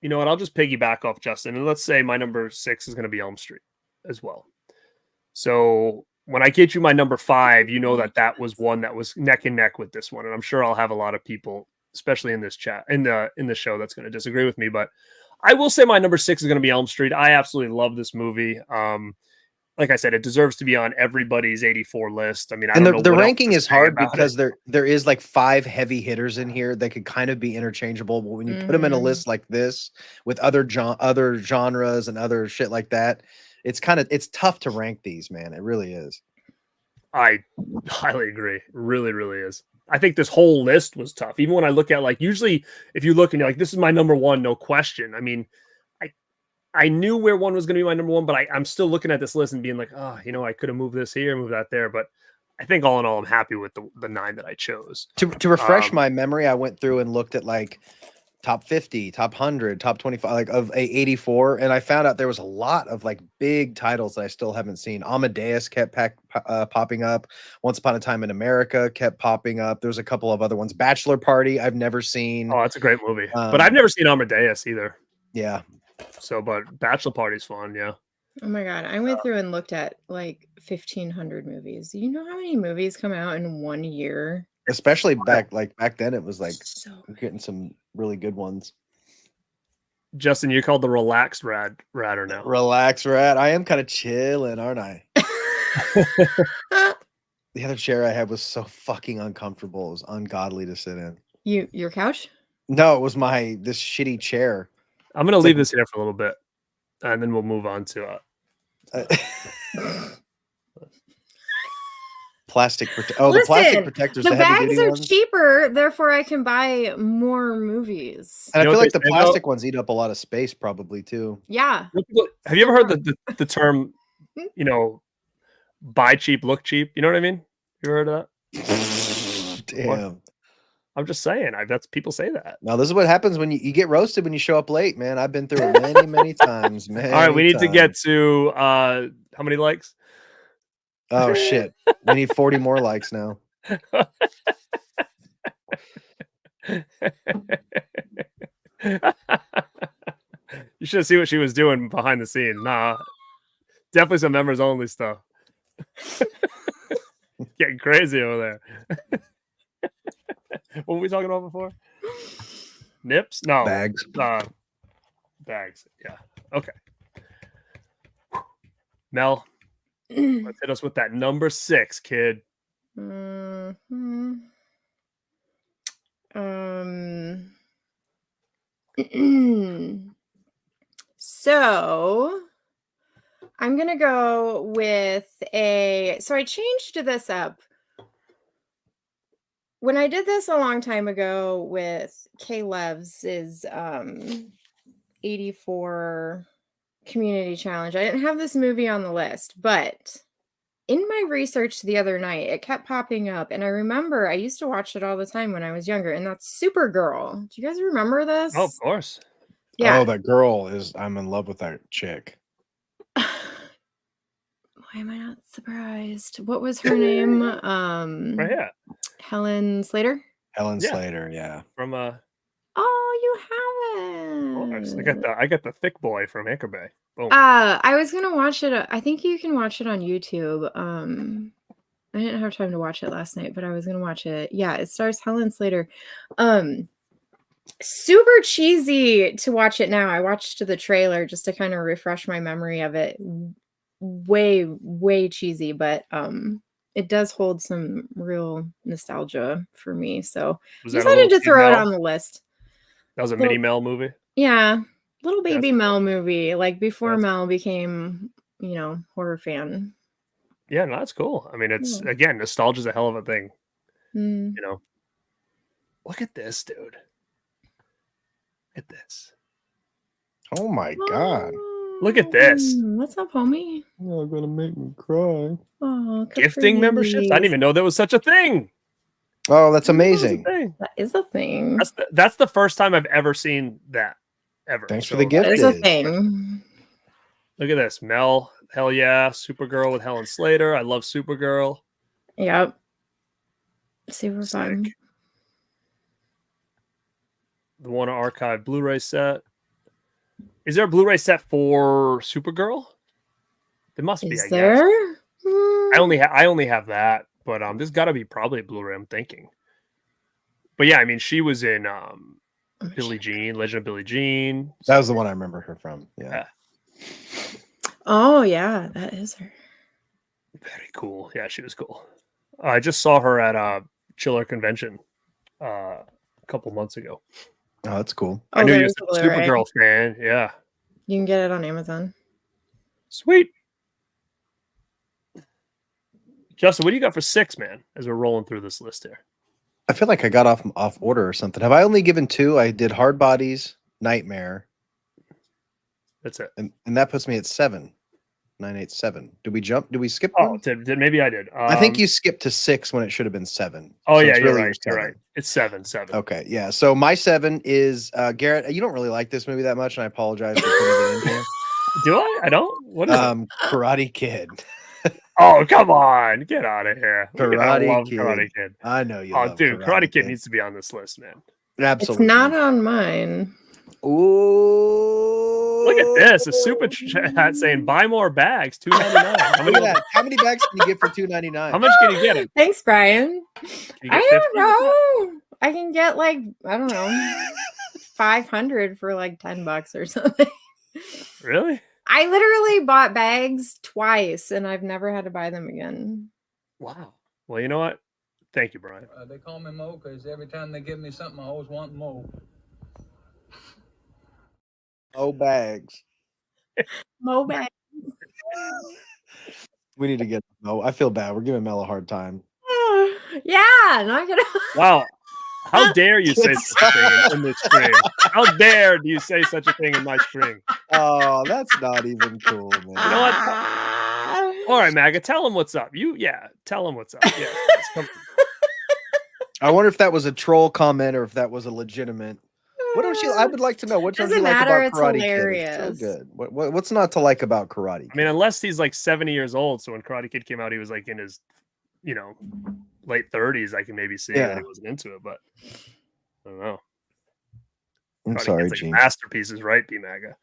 know what? I'll just piggyback off Justin, and let's say my number 6 is going to be Elm Street as well. So when I get you my number 5, that was one that was neck and neck with this one, and I'm sure I'll have a lot of people, especially in this chat, in the show, that's going to disagree with me. But I will say my number 6 is going to be Elm Street. I absolutely love this movie. Like I said, it deserves to be on everybody's 84 list. I mean, I don't know. The ranking is hard because there is like 5 heavy hitters in here that could kind of be interchangeable. But when you put them in a list like this with other genres and other shit like that, it's tough to rank these, man. It really is. I highly agree. Really, really is. I think this whole list was tough. Even when I look at, like, usually if you look and you're like, this is my number 1, no question. I mean, I knew where 1 was going to be my number 1, but I'm still looking at this list and being like, oh, I could have moved this here, moved that there. But I think all in all, I'm happy with the 9 that I chose. To refresh my memory, I went through and looked at like top 50, top 100, top 25, like of a 84, and I found out there was a lot of like big titles that I still haven't seen. Amadeus kept popping up. Once Upon a Time in America kept popping up. There's a couple of other ones. Bachelor Party I've never seen. Oh, that's a great movie, but I've never seen Amadeus either. Yeah. So, but Bachelor Party's fun, yeah. Oh my god, I went through and looked at like 1,500 movies. Do you know how many movies come out in 1 year? Especially back then, it was like getting some really good ones. Justin, you're called the relaxed radder now. Relax, rad. I am kind of chilling, aren't I? The other chair I had was so fucking uncomfortable. It was ungodly to sit in. Your couch? No, it was this shitty chair. I'm gonna leave this here for a little bit, and then we'll move on to plastic. The plastic protectors. The bags are cheaper, therefore I can buy more movies. And I feel like the plastic ones eat up a lot of space, probably too. Yeah. Have you ever heard the term, buy cheap, look cheap? You know what I mean? You ever heard of that? Damn. What? I'm just saying. That's people say that. Now this is what happens when you get roasted when you show up late, man. I've been through it many times, man. All right, we need to get to how many likes? Oh shit. We need 40 more likes now. You should see what she was doing behind the scene. Nah. Definitely some members only stuff. Getting crazy over there. What were we talking about before? Nips? No. Bags. Bags. Yeah. Okay. Mel, let's hit us with that number 6, kid. So I'm gonna go with so I changed this up. When I did this a long time ago with Caleb's 84 community challenge, I didn't have this movie on the list, but in my research the other night, it kept popping up, and I remember I used to watch it all the time when I was younger, and that's Supergirl. Do you guys remember this? Oh, of course. Yeah. Oh, that girl I'm in love with that chick. Why am I not surprised? What was her name? Right here. Helen Slater? Helen Slater, yeah. From Oh, you haven't. I got the thick boy from Anchor Bay. Boom. I was gonna watch it. I think you can watch it on YouTube. I didn't have time to watch it last night, but I was gonna watch it. Yeah, it stars Helen Slater. Super cheesy to watch it now. I watched the trailer just to kind of refresh my memory of it. Way cheesy, but it does hold some real nostalgia for me. So I decided to throw it on the list. That was a mini Mel movie. Yeah, little baby Mel movie, like before Mel became, horror fan. Yeah, no, that's cool. I mean, it's again, nostalgia's a hell of a thing. Mm. Look at this, dude. Look at this. Oh my god. Look at this. What's up, homie? You're gonna make me cry. Oh, gifting memberships? I didn't even know there was such a thing. Oh, that's amazing. That is a thing. That's the first time I've ever seen that. Ever. Thanks for the gift. That is a thing. Look at this. Mel, hell yeah. Supergirl with Helen Slater. I love Supergirl. Yep. Super fun. The Warner Archive Blu-ray set. Is there a Blu-ray set for Supergirl? There must be. Is there? I only have that, but there's got to be probably a Blu-ray. I'm thinking. But yeah, I mean, she was in Billie Jean, Legend of Billie Jean. That was the one I remember her from. Yeah. Oh yeah, that is her. Very cool. Yeah, she was cool. I just saw her at Chiller Convention a couple months ago. Oh, that's cool. I knew you were a Supergirl fan. Yeah. You can get it on Amazon. Sweet. Justin, what do you got for 6, man, as we're rolling through this list here? I feel like I got off order or something. Have I only given 2? I did Hard Bodies, Nightmare. That's it. And that puts me at 7. 987. Did we jump? Did we skip one? Did maybe I did. I think you skipped to 6 when it should have been 7. Oh, so yeah, you're right. You're right. It's 7. Okay, yeah. So my 7 is Garrett. You don't really like this movie that much, and I apologize for putting it in here. Do I? I don't. What is it? Karate Kid. Oh, come on. Get out of here. Karate Kid. I know you love dude, Karate Kid needs to be on this list, man. Absolutely. It's not on mine. Ooh. Look at this. A super chat saying buy more bags, $2.99. Look at that. How many bags can you get for $2.99? How much can you get it? Thanks, Brian. I don't know. I can get I don't know, 500 for $10 or something. Really? I literally bought bags twice, and I've never had to buy them again. Wow. Well, you know what? Thank you, Brian. They call me Mo because every time they give me something, I always want more. Mo bags. Mo bags. We need to get Mo. I feel bad. We're giving Mel a hard time. Yeah, not gonna. Wow. How dare you say such a thing in this string? How dare do you say such a thing in my string? Oh, that's not even cool, man. You know what? All right, Maga, tell him what's up. Tell him what's up. Yeah. I wonder if that was a troll comment or if that was a legitimate. What don't you? I would like to know. What don't you like about Karate Kid? It's so good. What's not to like about Karate Kid? I mean, unless he's 70 years old. So when Karate Kid came out, he was in his, late 30s. I can maybe see that he wasn't into it, but I don't know. I'm Karate sorry, Kid's Gene. Masterpieces, right, B-Maga?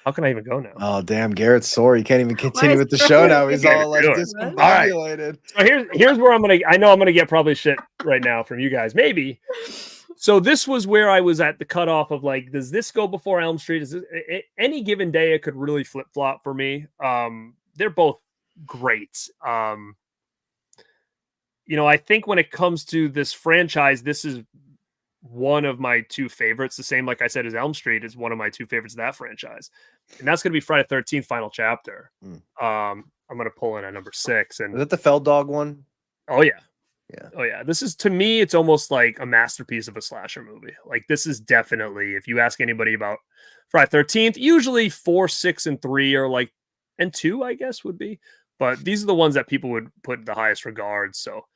How can I even go now? Oh, damn. Garrett's sore. He can't even continue with the show now. He's all discombobulated. All right. So here's where I'm going to get probably shit right now from you guys. Maybe. So this was where I was at the cutoff of does this go before Elm Street? Is this, any given day it could really flip flop for me. They're both great. I think when it comes to this franchise, this is one of my two favorites. The same, like I said, as Elm Street is one of my two favorites of that franchise, and that's going to be Friday the 13th Final Chapter. I'm going to pull in at number 6. And is that the Fell Dog one? Oh yeah. Yeah. Oh yeah. This is, to me, it's almost like a masterpiece of a slasher movie. Like, this is definitely, if you ask anybody about Friday the 13th, usually 4, 6, and 3 are like, and 2, I guess, would be. But these are the ones that people would put the highest regards. So,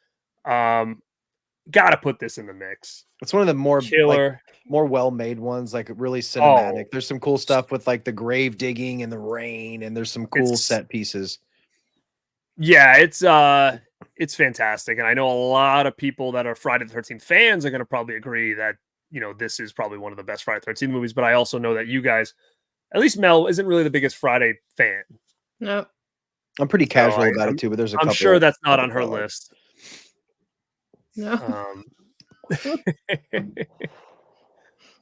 gotta put this in the mix. It's one of the more killer, more well-made ones, like really cinematic. Oh. There's some cool stuff with like the grave digging and the rain, and there's some cool set pieces. Yeah, it's fantastic. And I know a lot of people that are Friday the 13th fans are going to probably agree that, you know, this is probably one of the best Friday the 13th movies. But I also know that you guys, at least Mel, isn't really the biggest Friday fan. Nope. I'm pretty casual about it too, but there's a couple. I'm sure that's not on her list. No.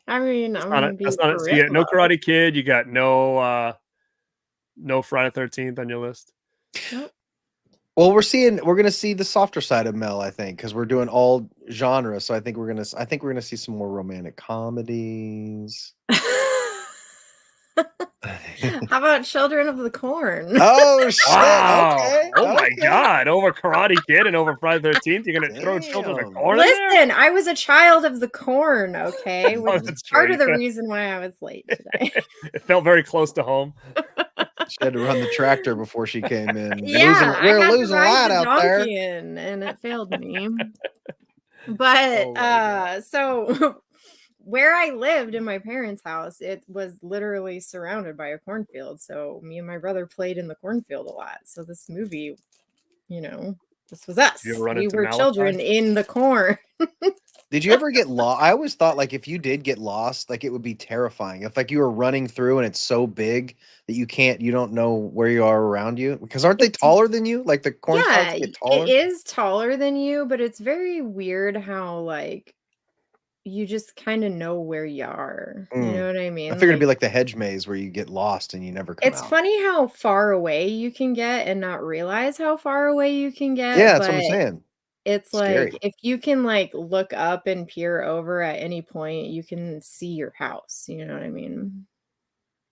I mean, that's not it. So you got no Karate Kid. You got no Friday the 13th on your list. Nope. Well, we're gonna see the softer side of Mel, I think, because we're doing all genres. So I think we're gonna see some more romantic comedies. How about Children of the Corn? Oh shit! Wow. Okay. Oh my god! Over Karate Kid and over Friday the 13th, you're gonna throw Children of the Corn in there? Listen, I was a child of the corn. Okay, Oh, which is that's part right. of the reason why I was late today. It felt very close to home. She had to run the tractor before she came in. Yeah, we're I had losing to a ride lot the out there. donkey in, and it failed me. But so where I lived in my parents' house, it was literally surrounded by a cornfield. So me and my brother played in the cornfield a lot. So this movie, you know, this was us. You ever run We into were Malachi? children in the corn. Did you ever get lost? I always thought like if you did get lost, like it would be terrifying. If like you were running through and it's so big that you don't know where you are around you. Because aren't they taller than you? Like the corn stalks get taller? It is taller than you, but it's very weird how like you just kind of know where you are. You know what I mean? I figured it'd be like the hedge maze where you get lost and you never come It's out. funny how far away you can get and not realize how far away you can get. Yeah, that's what I'm saying. It's Scary. like if you can like look up and peer over at any point, you can see your house. You know what I mean?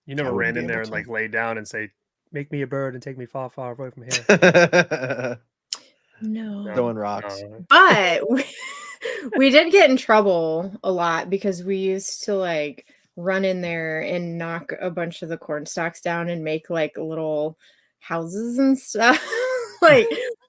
You never I wouldn't ran be in there able and to. like lay down and say, "Make me a bird and take me far, far away from here." No. Throwing rocks. But we did get in trouble a lot because we used to like run in there and knock a bunch of the corn stalks down and make like little houses and stuff. Like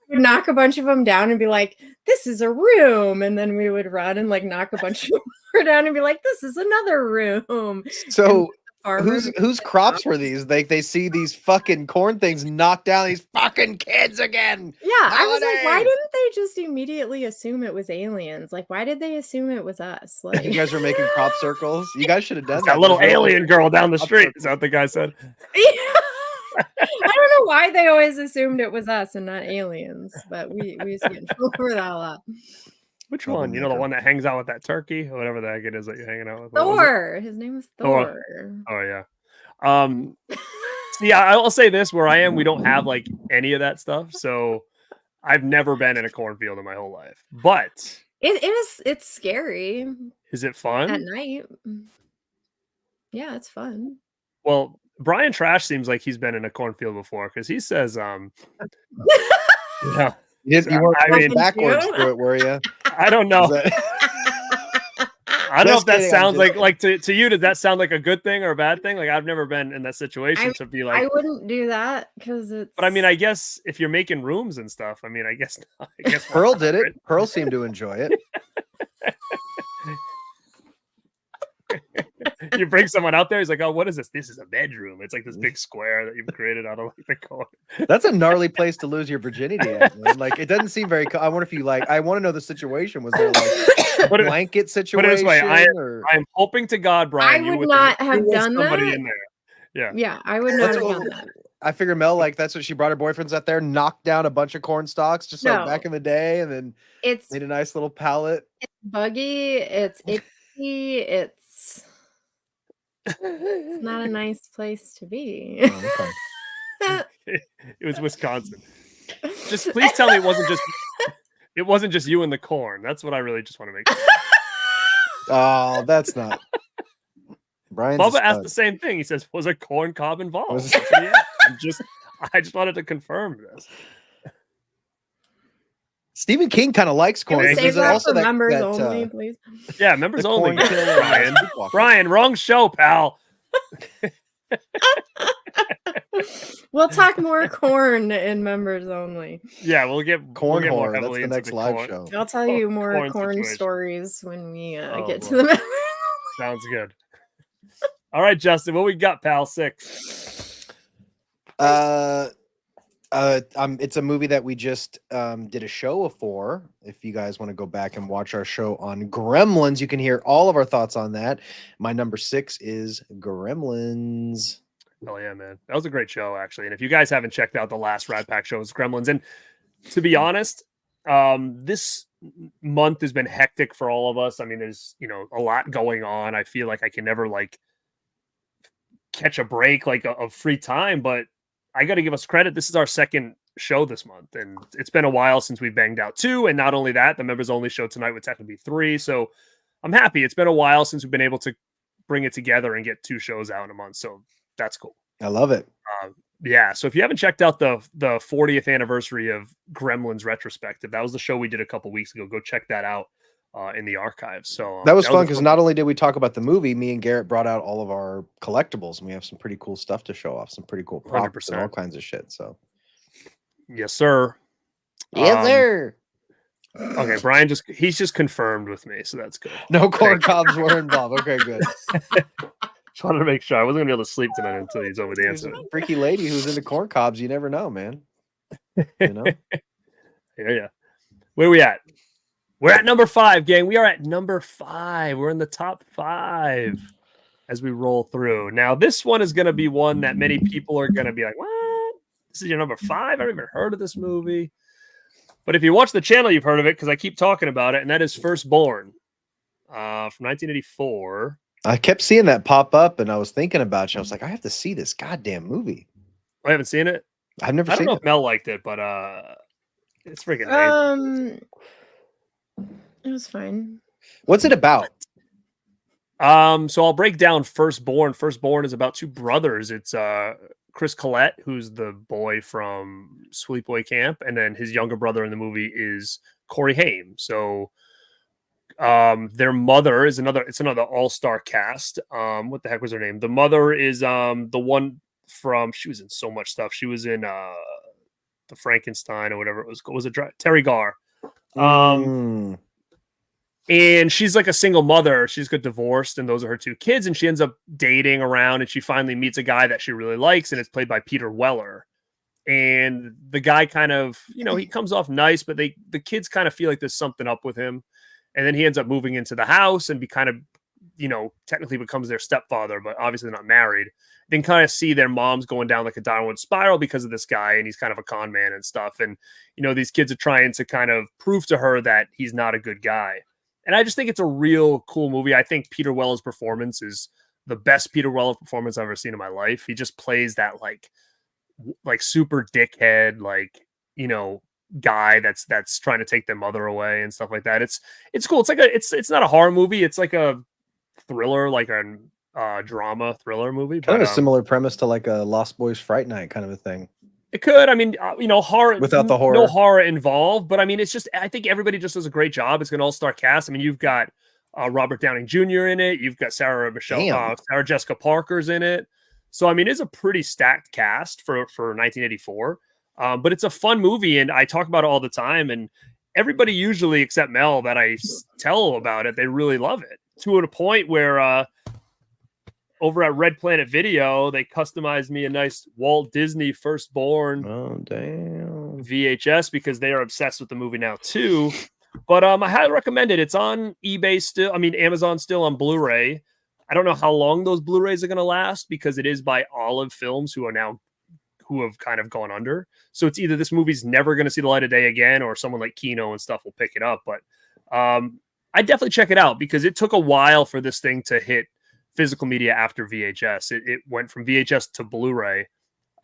we'd knock a bunch of them down and be like, "This is a room," and then we would run and like knock a bunch of them down and be like, "This is another room." So whose crops were these? They see these fucking corn things knocked down, these fucking kids again. Yeah, I was like, why didn't they just immediately assume it was aliens? Like, why did they assume it was us? Like, You guys were making crop circles. You guys should have done That that. little alien girl down the street. Is that what the guy said? Yeah. I don't know why they always assumed it was us and not aliens, but we used to get in trouble for that a lot. Which one? You know, the one that hangs out with that turkey or whatever the heck it is that you're hanging out with. Thor. His name is Thor. Oh yeah. Yeah, I'll say this: where I am, we don't have like any of that stuff. So I've never been in a cornfield in my whole life. But it's scary. Is it fun at night? Yeah, it's fun. Well, Brian Trash seems like he's been in a cornfield before because he says, yeah. You weren't backwards through it, were you? I don't know. I don't know if that sounds like to you. Does that sound like a good thing or a bad thing? Like I've never been in that situation to be like. I wouldn't do that because it's. But I mean, I guess if you're making rooms and stuff, I mean, I guess Pearl did it. Pearl seemed to enjoy it. You bring someone out there, he's like, "Oh, what is this? This is a bedroom. It's like this big square that you've created out of like the corner." That's a gnarly place to lose your virginity at, man. Like it doesn't seem very. I wonder if you like. I want to know the situation. Was there like a blanket situation? Put it this way, I'm hoping to God, Brian, I would not have done somebody that. In there. Yeah, yeah, I would not have done that. I figure Mel, like that's what she brought her boyfriends out there, knocked down a bunch of corn stalks, just like back in the day, and then made a nice little pallet. It's buggy. It's itchy. It's not a nice place to be. Oh, okay. It was Wisconsin. Just please tell me it wasn't just you and the corn. That's what I really just want to make sure. Oh, that's not. Brian's Bubba asked the same thing. He says, "Was a corn cob involved?" So, yeah, I just wanted to confirm this. Stephen King kind of likes Can corn. we save that also for members only, please? Yeah, members the only. corn killer Brian, Sleepwalker. Brian, wrong show, pal. We'll talk more corn in members only. Yeah, we'll get corn more horror. heavily That's the into next live corn. show. I'll tell you more corn situation. stories when we get boy. to the members. Sounds good. All right, Justin, what we got, pal? 6. It's a movie that we just did a show for. If you guys want to go back and watch our show on Gremlins, you can hear all of our thoughts on that. My number 6 is Gremlins. Oh yeah, man, that was a great show actually. And if you guys haven't checked out the last RadPack show, it's Gremlins. And to be honest, this month has been hectic for all of us. I mean, there's a lot going on. I feel like I can never catch a break of free time, but I got to give us credit. This is our second show this month, and it's been a while since we banged out 2. And not only that, the members only show tonight would technically be 3. So I'm happy. It's been a while since we've been able to bring it together and get 2 shows out in a month. So that's cool. I love it. Yeah. So if you haven't checked out the 40th anniversary of Gremlins retrospective, that was the show we did a couple weeks ago. Go check that out in the archives. So that was fun because not only did we talk about the movie, me and Garrett brought out all of our collectibles, and we have some pretty cool stuff to show off, some pretty cool props and all kinds of shit. So yes, sir. Yes, sir. Okay, Brian he's just confirmed with me, so that's good. No corn cobs were involved. Okay, good. Just wanted to make sure I wasn't gonna be able to sleep tonight until he's over the answer. Freaky lady who's into corn cobs, you never know, man. Yeah. Where are we at? We're at number 5, gang. We are at number 5. We're in the top 5 as we roll through. Now, this one is going to be one that many people are going to be like, what? This is your number 5? I've never heard of this movie. But if you watch the channel, you've heard of it because I keep talking about it, and that is Firstborn from 1984. I kept seeing that pop up, and I was thinking about you. I was like, I have to see this goddamn movie. I haven't seen it. I've never I seen don't know it. if Mel liked it, but it's freaking amazing. It was fine. What's it about? So I'll break down Firstborn. Firstborn is about 2 brothers. It's Chris Collette, who's the boy from Sleepaway Camp, and then his younger brother in the movie is Corey Haim. So their mother is another all-star cast. What the heck was her name? The mother is the one from, she was in so much stuff. She was in the Frankenstein or whatever it was. Was it Terry Garr? And she's like a single mother. She's got divorced, and those are her 2 kids. And she ends up dating around, and she finally meets a guy that she really likes, and it's played by Peter Weller. And the guy kind of, he comes off nice, but the kids kind of feel like there's something up with him. And then he ends up moving into the house and technically becomes their stepfather, but obviously they're not married. Then kind of see their moms going down like a downward spiral because of this guy, and he's kind of a con man and stuff. And, these kids are trying to kind of prove to her that he's not a good guy. And I just think it's a real cool movie. I think Peter Weller's performance is the best Peter Weller performance I've ever seen in my life. He just plays that like super dickhead, guy that's trying to take their mother away and stuff like that. It's cool. It's like it's not a horror movie. It's like a thriller, like a drama thriller movie. Kind of a similar premise to like a Lost Boys Fright Night kind of a thing. It could. I mean, horror without the horror. No horror involved, but I mean, it's just, I think everybody just does a great job. It's an all-star cast. I mean, you've got Robert Downey Jr. in it. You've got Sarah Jessica Parker's in it. So, I mean, it's a pretty stacked cast for 1984. But it's a fun movie, and I talk about it all the time. And everybody usually, except Mel, that I tell about it, they really love it. To a point where over at Red Planet Video, they customized me a nice Walt Disney Firstborn VHS because they are obsessed with the movie now too. But I highly recommend it. It's on eBay still. I mean, Amazon still on Blu-ray. I don't know how long those Blu-rays are going to last because it is by Olive Films, who have kind of gone under. So it's either this movie's never going to see the light of day again, or someone like Kino and stuff will pick it up. But I definitely check it out because it took a while for this thing to hit physical media after VHS. It went from VHS to Blu-ray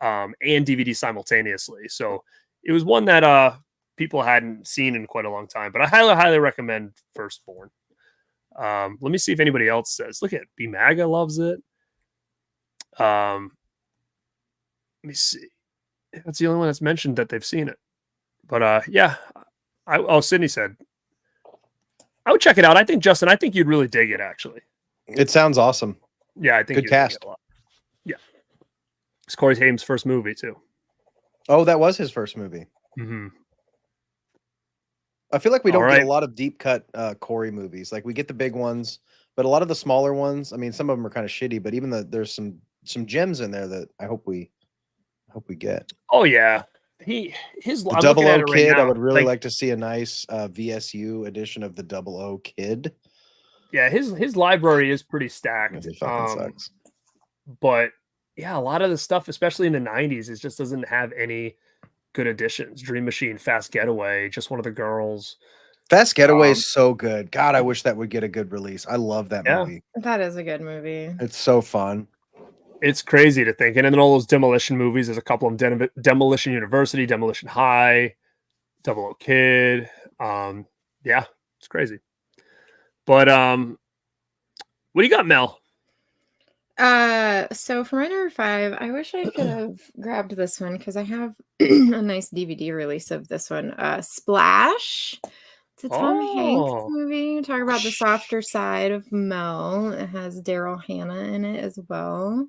and DVD simultaneously. So it was one that people hadn't seen in quite a long time. But I highly, highly recommend Firstborn. Let me see if anybody else says. Look at B Maga loves it. Let me see. That's the only one that's mentioned that they've seen it. But yeah. Sydney said I would check it out. I think Justin, I think you'd really dig it actually. It sounds awesome. Yeah, I think good cast. A lot. Yeah. It's Corey Haim's first movie too. Oh, that was his first movie. Mm-hmm. I feel like we don't get a lot of deep cut Corey movies. Like we get the big ones, but a lot of the smaller ones, I mean, some of them are kind of shitty, but even there's some gems in there that I hope we get. Oh yeah. The Double O Kid, I would really like to see a nice VSU edition of the Double O Kid. Yeah, his library is pretty stacked. It fucking sucks. But yeah, a lot of the stuff, especially in the 90s, it just doesn't have any good additions. Dream Machine, Fast Getaway, Just One of the Girls. Fast Getaway is so good. God, I wish that would get a good release. I love that movie. That is a good movie. It's so fun. It's crazy to think. And then all those demolition movies, there's a couple of Demolition University, Demolition High, Double O Kid. Yeah, it's crazy. But what do you got, Mel? So for my number 5, I wish I could have grabbed this one because I have a nice DVD release of this one. Splash. It's a Tom Hanks movie. Talk about the softer side of Mel. It has Daryl Hannah in it as well.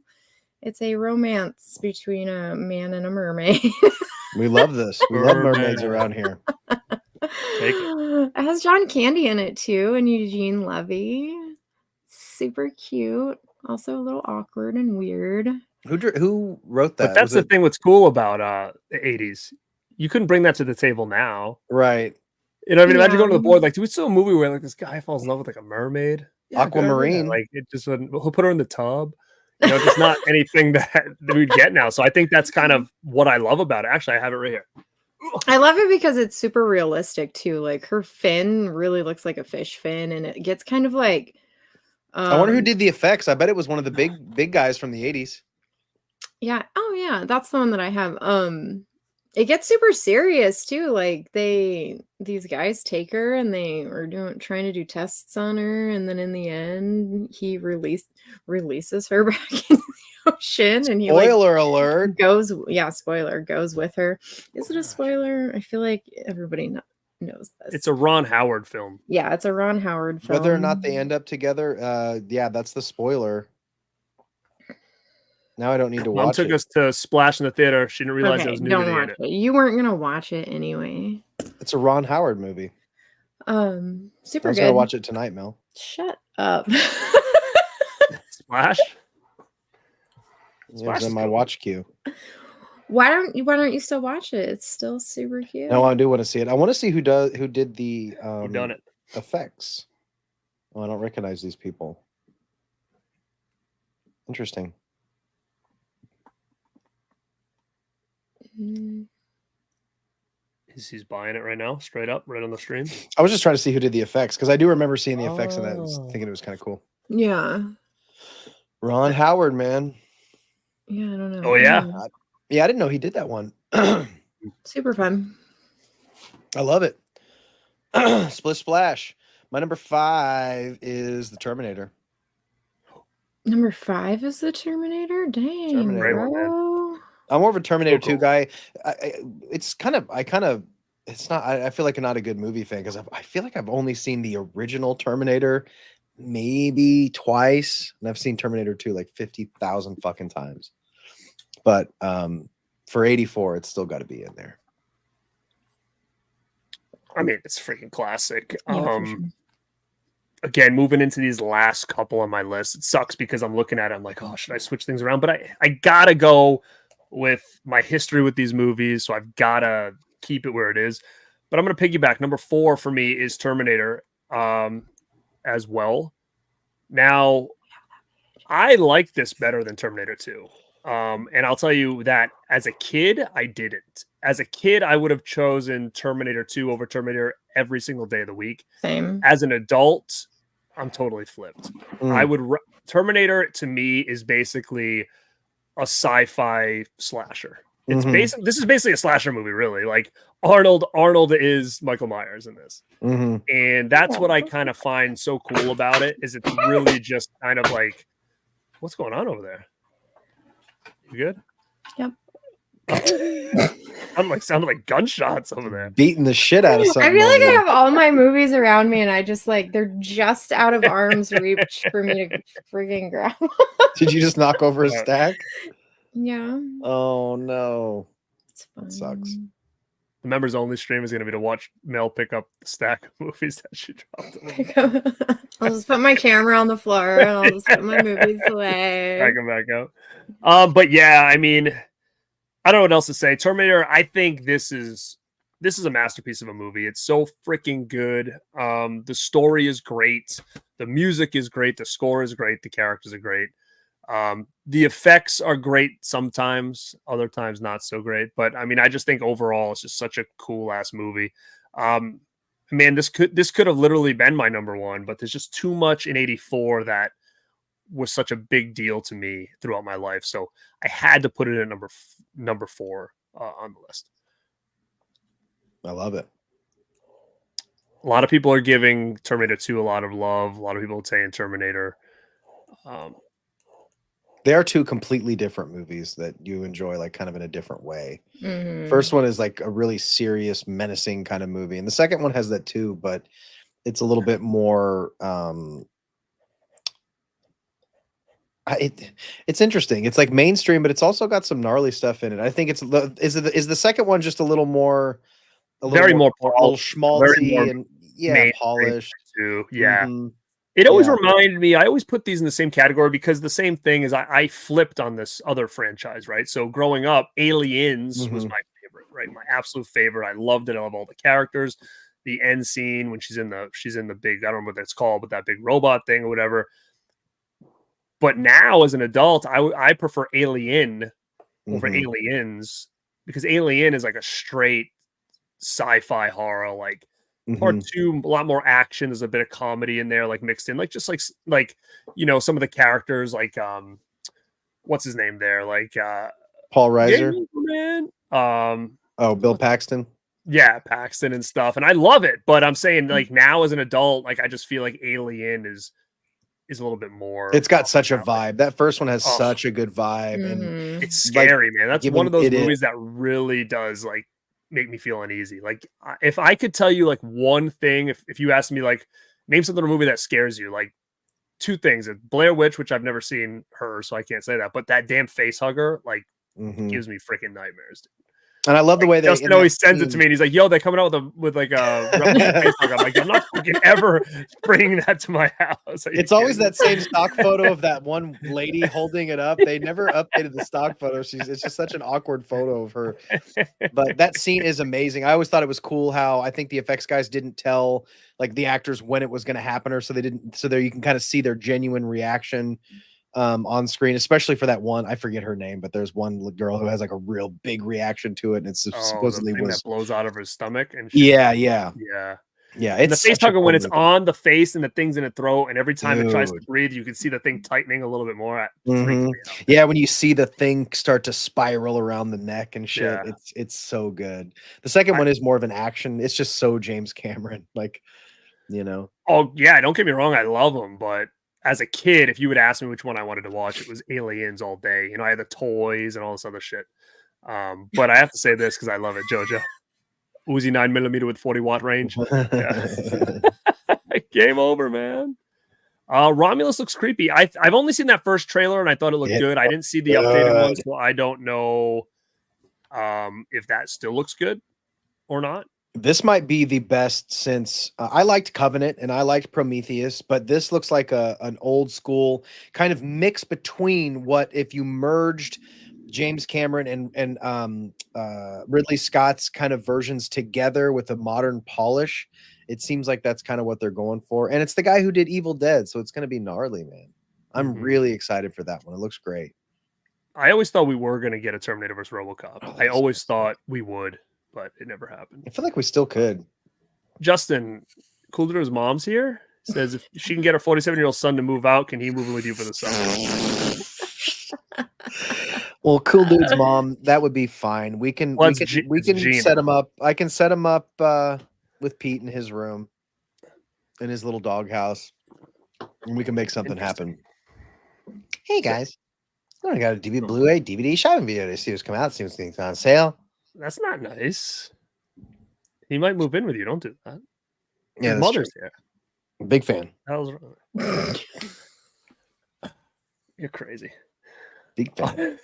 It's a romance between a man and a mermaid. We love this. We love mermaids around here. Take it. It has John Candy in it too, and Eugene Levy. Super cute. Also a little awkward and weird. Who wrote that? But that's the thing. What's cool about the 80s? You couldn't bring that to the table now, right? You know what I mean? Imagine going to the board. Like, do we still a movie where like this guy falls in love with like a mermaid? Yeah, Aquamarine. Like it just wouldn't. He'll put her in the tub. You know, it's not anything that we'd get now. So I think that's kind of what I love about it. Actually, I have it right here. I love it because it's super realistic too. Like her fin really looks like a fish fin, and it gets kind of like. I wonder who did the effects. I bet it was one of the big guys from the 80s. Yeah. Oh yeah, that's the one that I have. It gets super serious too. Like these guys take her and they are trying to do tests on her, and then in the end he releases her back into the ocean, and he spoiler alert goes with her. Is it a spoiler? I feel like everybody knows this. It's a Ron Howard film. Yeah, it's a Ron Howard film. Whether or not they end up together, yeah, that's the spoiler. Now I don't need to watch it. Mom took us to Splash in the theater. She didn't realize it was nudity don't watch in it. You weren't gonna watch it anyway. It's a Ron Howard movie. Super I was good. gonna watch it tonight, Mel. Shut up. Splash? It was in my watch queue. Why don't you still watch it? It's still super cute. No, I do want to see it. I want to see who did the done it. effects. Oh, I don't recognize these people. Interesting. He's buying it right now, straight up, right on the stream. I was just trying to see who did the effects because I do remember seeing the effects and I was thinking it was kind of cool. Yeah. Ron Howard, man. Yeah, I don't know. Oh yeah. Yeah, I didn't know he did that one. Super fun. I love it. Split Splash. My number 5 is the Terminator. Number 5 is the Terminator? Dang, Terminator. bro. I'm more of a Terminator 2 guy. I feel like I'm not a good movie fan because I feel like I've only seen the original Terminator maybe twice, and I've seen Terminator 2 like 50,000 fucking times. But for 84, it's still got to be in there. I mean, it's freaking classic. Yeah, sure. Again, moving into these last couple on my list, it sucks because I'm looking at it, I'm like, oh, should I switch things around? But I gotta go with my history with these movies, so I've gotta keep it where it is. But I'm gonna piggyback. Number 4 for me is Terminator as well. Now, I like this better than Terminator 2. And I'll tell you that as a kid, I didn't. As a kid, I would have chosen Terminator 2 over Terminator every single day of the week. Same. As an adult, I'm totally flipped. Terminator to me is basically a sci-fi slasher. It's basic. This is basically a slasher movie, really. Like Arnold is Michael Myers in this, and that's what I kind of find so cool about it. Is it's really just kind of like, what's going on over there? You good? Yep. Sounded like gunshots over there. Beating the shit out of something. I feel like I have all my movies around me, and I just like they're just out of arm's reach for me to friggin' grab. Did you just knock over a stack? Yeah. Oh no. It's fun. That sucks. The members only stream is going to be to watch Mel pick up the stack of movies that she dropped. I'll just put my camera on the floor and I'll just put my movies away. Back them back out. But yeah, I mean, I don't know what else to say. Terminator, I think this is a masterpiece of a movie. It's so freaking good. The story is great. The music is great. The score is great. The characters are great. The effects are great sometimes, other times not so great. But I mean, I just think overall it's just such a cool ass movie. Man, this could have literally been my number one, but there's just too much in '84 that was such a big deal to me throughout my life. So I had to put it at number 4 on the list. I love it. A lot of people are giving Terminator 2 a lot of love. A lot of people are saying Terminator. They are two completely different movies that you enjoy, like kind of in a different way. Mm-hmm. First one is like a really serious, menacing kind of movie, and the second one has that too, but it's a little bit more. It's interesting. It's like mainstream, but it's also got some gnarly stuff in it. I think is the second one just a little more, more schmaltzy and polished too. Yeah. It always reminded me, I always put these in the same category because the same thing is I flipped on this other franchise, right? So growing up, Aliens was my favorite, right? My absolute favorite. I loved it. I love all the characters. The end scene when she's in the big, I don't know what that's called, but that big robot thing or whatever. But now as an adult, I prefer Alien over Aliens because Alien is like a straight sci-fi horror, like part 2, a lot more action. There's a bit of comedy in there, like mixed in, like just like you know, some of the characters, like what's his name there, like Paul Reiser, Bill Paxton, Paxton and stuff, and I love it. But I'm saying, like now as an adult, like I just feel like Alien is a little bit more. It's got such a vibe. That first one has such a good vibe, and it's scary, man. That's one of those movies that really does like make me feel uneasy. Like if I could tell you like one thing, if you asked me like name something in a movie that scares you, like 2 things: Blair Witch, which I've never seen her, so I can't say that, but that damn face hugger like gives me freaking nightmares, dude. And I love the way Justin always sends it to me, and he's like, "Yo, they're coming out with like a face hugger." I'm like, I'm not fucking ever bringing that to my house. It's always that same stock photo of that one lady holding it up. They never updated the stock photo. It's just such an awkward photo of her. But that scene is amazing. I always thought it was cool how I think the effects guys didn't tell like the actors when it was going to happen, or so they didn't. So there you can kind of see their genuine reaction on screen, especially for that one. I forget her name, but there's one girl who has like a real big reaction to it, and it's supposedly that blows out of her stomach. And yeah. It's the face hugger when it's on the face and the thing's in the throat, and every time it tries to breathe, you can see the thing tightening a little bit more. Yeah, when you see the thing start to spiral around the neck and shit, it's so good. The second one is more of an action. It's just so James Cameron, like, you know. Oh yeah, don't get me wrong, I love him, but as a kid, if you would ask me which one I wanted to watch, it was Aliens all day. You know, I had the toys and all this other shit. But I have to say this because I love it, JoJo. Uzi 9mm with 40-watt range. Game over, man. Romulus looks creepy. I've only seen that first trailer and I thought it looked good. I didn't see the updated one, so I don't know if that still looks good or not. This might be the best since I liked Covenant and I liked Prometheus, but this looks like an old school kind of mix between what if you merged James Cameron and Ridley Scott's kind of versions together with a modern polish. It seems like that's kind of what they're going for. And it's the guy who did Evil Dead, so it's going to be gnarly, man. I'm really excited for that one. It looks great. I always thought we were going to get a Terminator vs. RoboCop. I always thought we would, but it never happened. I feel like we still could. Justin, Coulter's mom's here. Says if she can get her 47-year-old son to move out, can he move in with you for the summer? Well, cool dude's mom, that would be fine. We can Well, we it's can Gina. set him up. I can set him up with Pete in his room, in his little doghouse, and we can make something happen. Hey guys, I got a DVD, Blu-ray, DVD shopping video to see what's come out, see what's things on sale. That's not nice. He might move in with you. Don't do that. Yeah, His mother's here. Big fan. Hell's wrong. You're crazy. Big fan.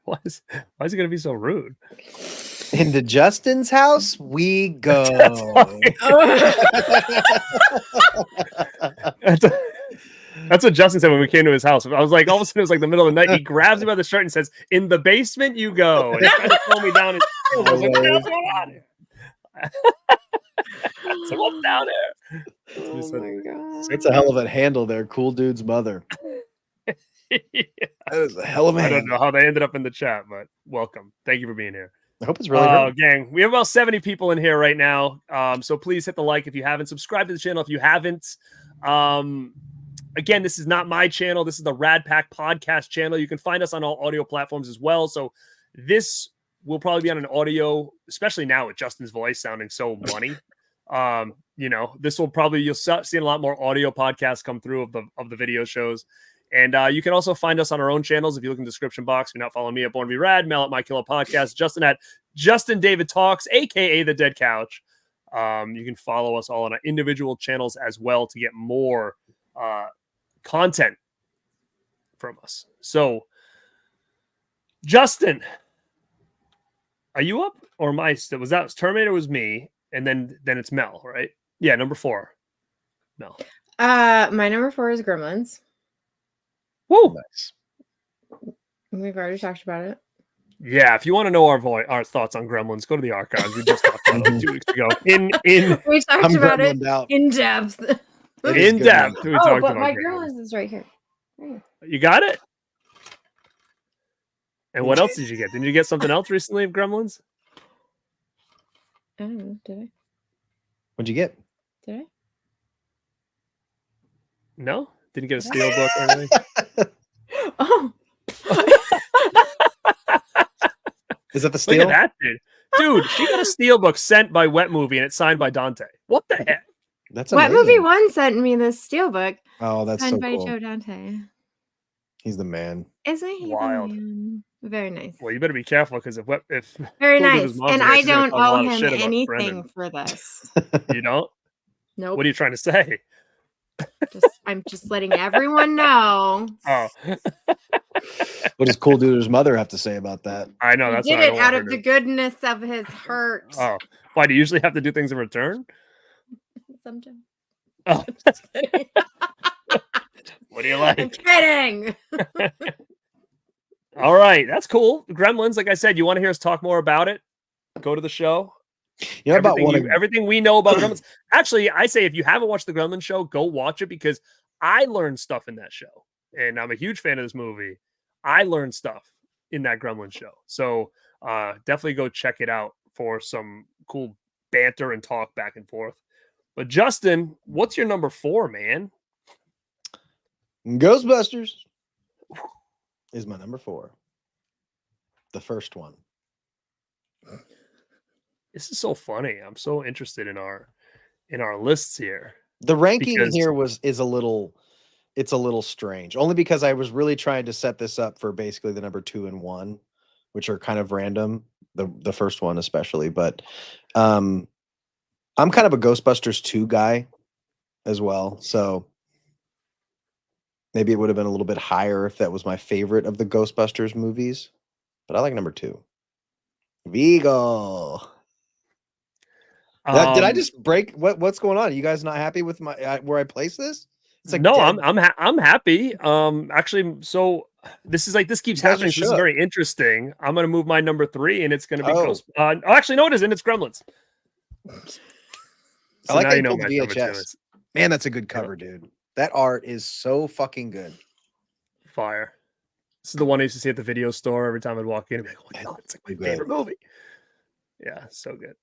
Why is he gonna be so rude? Into Justin's house we go. That's what Justin said when we came to his house. I was like, all of a sudden, it was like the middle of the night. He grabs me by the shirt and says, "In the basement you go." And he tried to pull me down. I was like, "What's going on here?" So what's down there? Oh my god. It's a hell of a handle there. Cool dude's mother. Yeah. That is a hell of a I handle. don't know how they ended up in the chat, but welcome. Thank you for being here. I hope it's really good. Gang, we have about 70 people in here right now. So please hit the like if you haven't. Subscribe to the channel if you haven't. Again, this is not my channel. This is the RadPack podcast channel. You can find us on all audio platforms as well. So this will probably be on an audio, especially now with Justin's voice sounding so money. This will probably, you'll start seeing a lot more audio podcasts come through of the video shows. And you can also find us on our own channels. If you look in the description box, if you're not following me at Born to Be Rad, Mel at My Killer Podcast, Justin at Justin David Talks, aka The Dead Couch. You can follow us all on our individual channels as well to get more content from us. So, Justin, are you up or am I still? Was that Terminator? Was me, and then it's Mel, right? Yeah, number 4, Mel. My number 4 is Gremlins. Woo! Nice. We've already talked about it. Yeah, if you want to know our thoughts on Gremlins, go to the archives. We just talked about it 2 weeks ago. We talked about it out. in depth. In depth. We talked but about my Gremlins. Gremlins is right here. You got it? And what else did you get? Didn't you get something else recently of Gremlins? I don't know. Did I? What'd you get? Did I? No? Didn't get a steel book or anything? Oh. Is that the Look steel? at that, dude. She got a steel book sent by Wet Movie and it's signed by Dante. What the heck? That's What amazing. movie 1 sent me this steelbook? Oh, that's Signed so by cool. Joe Dante. He's the man. Isn't he the Wild. man? Very nice. Well, you better be careful because if Very Cool Dude nice. is mom's And here, I she's gonna don't talk a owe lot of him shit about anything Brendan. for this. You don't? Nope. What are you trying to say? I'm just letting everyone know. Oh, What does Cool Dude's mother have to say about that? I know. He That's did what I it don't out want of her the to. goodness of his heart. Oh, why do you usually have to do things in return? Sometimes. Oh, Just kidding. what do you I'm like? kidding. All right, that's cool. Gremlins, like I said, you want to hear us talk more about it? Go to the show. You know about Everything we know about Gremlins. Actually, I say if you haven't watched the Gremlins show, go watch it because I learned stuff in that show, and I'm a huge fan of this movie. I learned stuff in that Gremlins show, so definitely go check it out for some cool banter and talk back and forth. But Justin, what's your number 4, man? Ghostbusters is my number 4. The first one. This is so funny. I'm so interested in our lists here. The ranking Because- here is a little strange. Only because I was really trying to set this up for basically the number 2 and 1, which are kind of random. The first one especially, but I'm kind of a Ghostbusters 2 guy as well. So maybe it would have been a little bit higher if that was my favorite of the Ghostbusters movies. But I like number 2. Vigo. Did I just break what's going on? You guys not happy with my where I place this? It's like no, dead. I'm happy. Actually, so this keeps You guys happening. are So this is shook. very interesting. I'm gonna move my number 3, and it's gonna be Oh. Ghost. Actually, no, it isn't. It's Gremlins. I like now how you you know pulled my the number 2 VHS. is Man, that's a good cover, dude. That art is so fucking good. fire. This is the one I used to see at the video store every time I'd walk in and be like, "Oh my god, it's like my Good. favorite movie." Yeah, so good.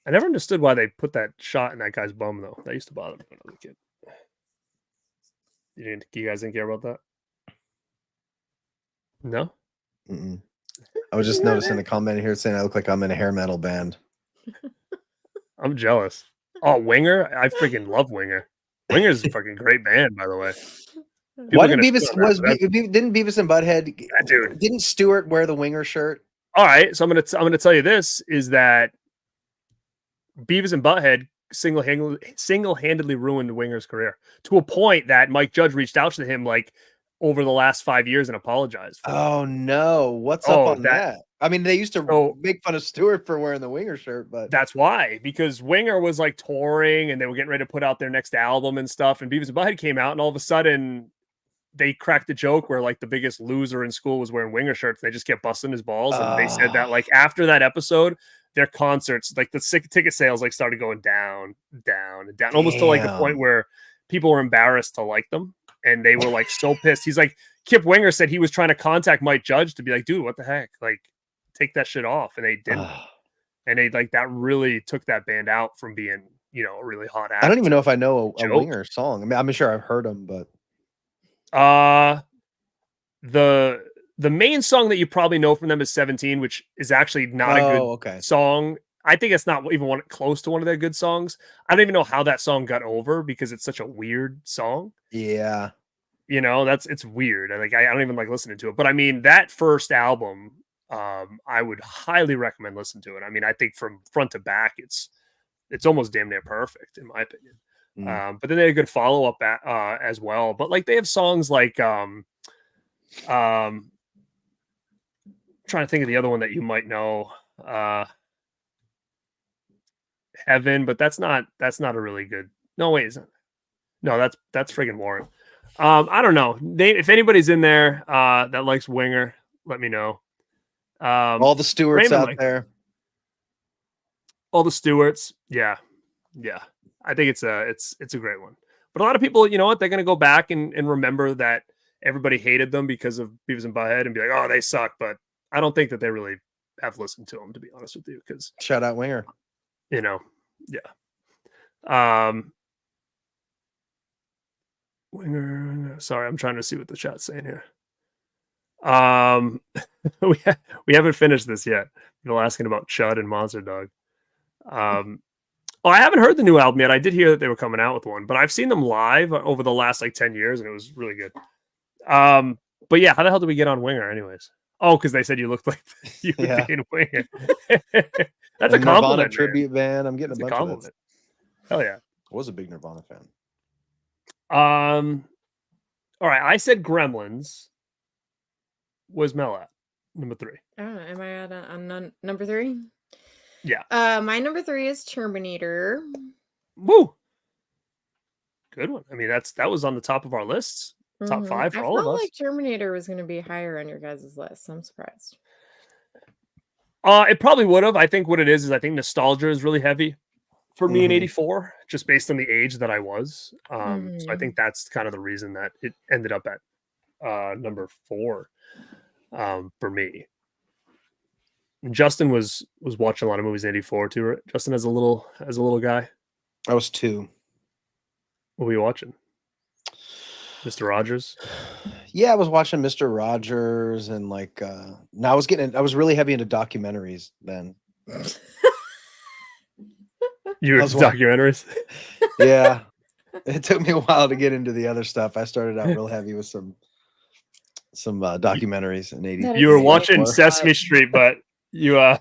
I never understood why they put that shot in that guy's bum though. That used to bother me when I was a kid. You guys didn't care about that? No? Mm-mm. I was just noticing a comment here saying I look like I'm in a hair metal band. I'm jealous. Oh, Winger! I freaking love Winger. Winger's a fucking great band, by the way. Why did didn't Beavis and Butthead? That dude. Didn't Stewart wear the Winger shirt? All right, so I'm gonna tell you this is that Beavis and Butthead single-handedly ruined Winger's career to a point that Mike Judge reached out to him like over the last 5 years and apologized. Oh no, what's up on that? I mean, they used to make fun of Stewart for wearing the Winger shirt, but that's why, because Winger was like touring and they were getting ready to put out their next album and stuff, and Beavis and Butthead came out, and all of a sudden they cracked a joke where like the biggest loser in school was wearing Winger shirts. They just kept busting his balls, and they said that like after that episode, their concerts, like the ticket sales, like started going down, almost to like the point where people were embarrassed to like them, and they were like so pissed. He's like, Kip Winger said he was trying to contact Mike Judge to be like, dude, what the heck, like take that shit off, and they didn't. And they like that really took that band out from being, you know, a really hot act. I don't even know if I know a Winger song. I mean, I'm sure I've heard them, but the main song that you probably know from them is 17, which is actually not a good song. I think it's not even close to one of their good songs. I don't even know how that song got over because it's such a weird song. Yeah. You know, it's weird. I don't even like listening to it. But I mean, that first album, I would highly recommend listening to it. I mean, I think from front to back, it's almost damn near perfect in my opinion. But then they had a good follow-up as well. But like they have songs like trying to think of the other one that you might know. Heaven, but that's not a really good. No, wait, isn't it? No, that's friggin' Warren. I don't know. If anybody's in there that likes Winger, let me know. All the Stewarts out there. All the Stewarts, yeah. I think it's a great one. But a lot of people, you know what, they're gonna go back and remember that everybody hated them because of Beavis and Butthead and be like, oh, they suck. But I don't think that they really have listened to them, to be honest with you. Because shout out Winger. You know, yeah. Winger. Sorry, I'm trying to see what the chat's saying here. We haven't finished this yet. People asking about Chud and Monster Dog. I haven't heard the new album yet. I did hear that they were coming out with one, but I've seen them live over the last like 10 years, and it was really good. But yeah, how the hell did we get on Winger, anyways? Oh, because they said you looked like you would be in Winger. That's a compliment. Nirvana tribute band. I'm getting a bunch of it. Hell yeah. I was a big Nirvana fan. All right. I said Gremlins. Was Mel at number 3? Am I at number 3? Yeah. My number 3 is Terminator. Woo. Good one. I mean, that was on the top of our lists. Top 5 for all of us. I felt like Terminator was going to be higher on your guys' list. I'm surprised. It probably would have. I think what it is I think nostalgia is really heavy for me in 84, just based on the age that I was. So I think that's kind of the reason that it ended up at number 4 for me. And Justin was watching a lot of movies in 84 too, right? Justin as a little guy. I was 2. What were you watching? Mr. Rogers? Yeah, I was watching Mr. Rogers and like now I was really heavy into documentaries then. You were documentaries? Yeah. It took me a while to get into the other stuff. I started out real heavy with some documentaries in 80. You were watching Sesame Street, but you're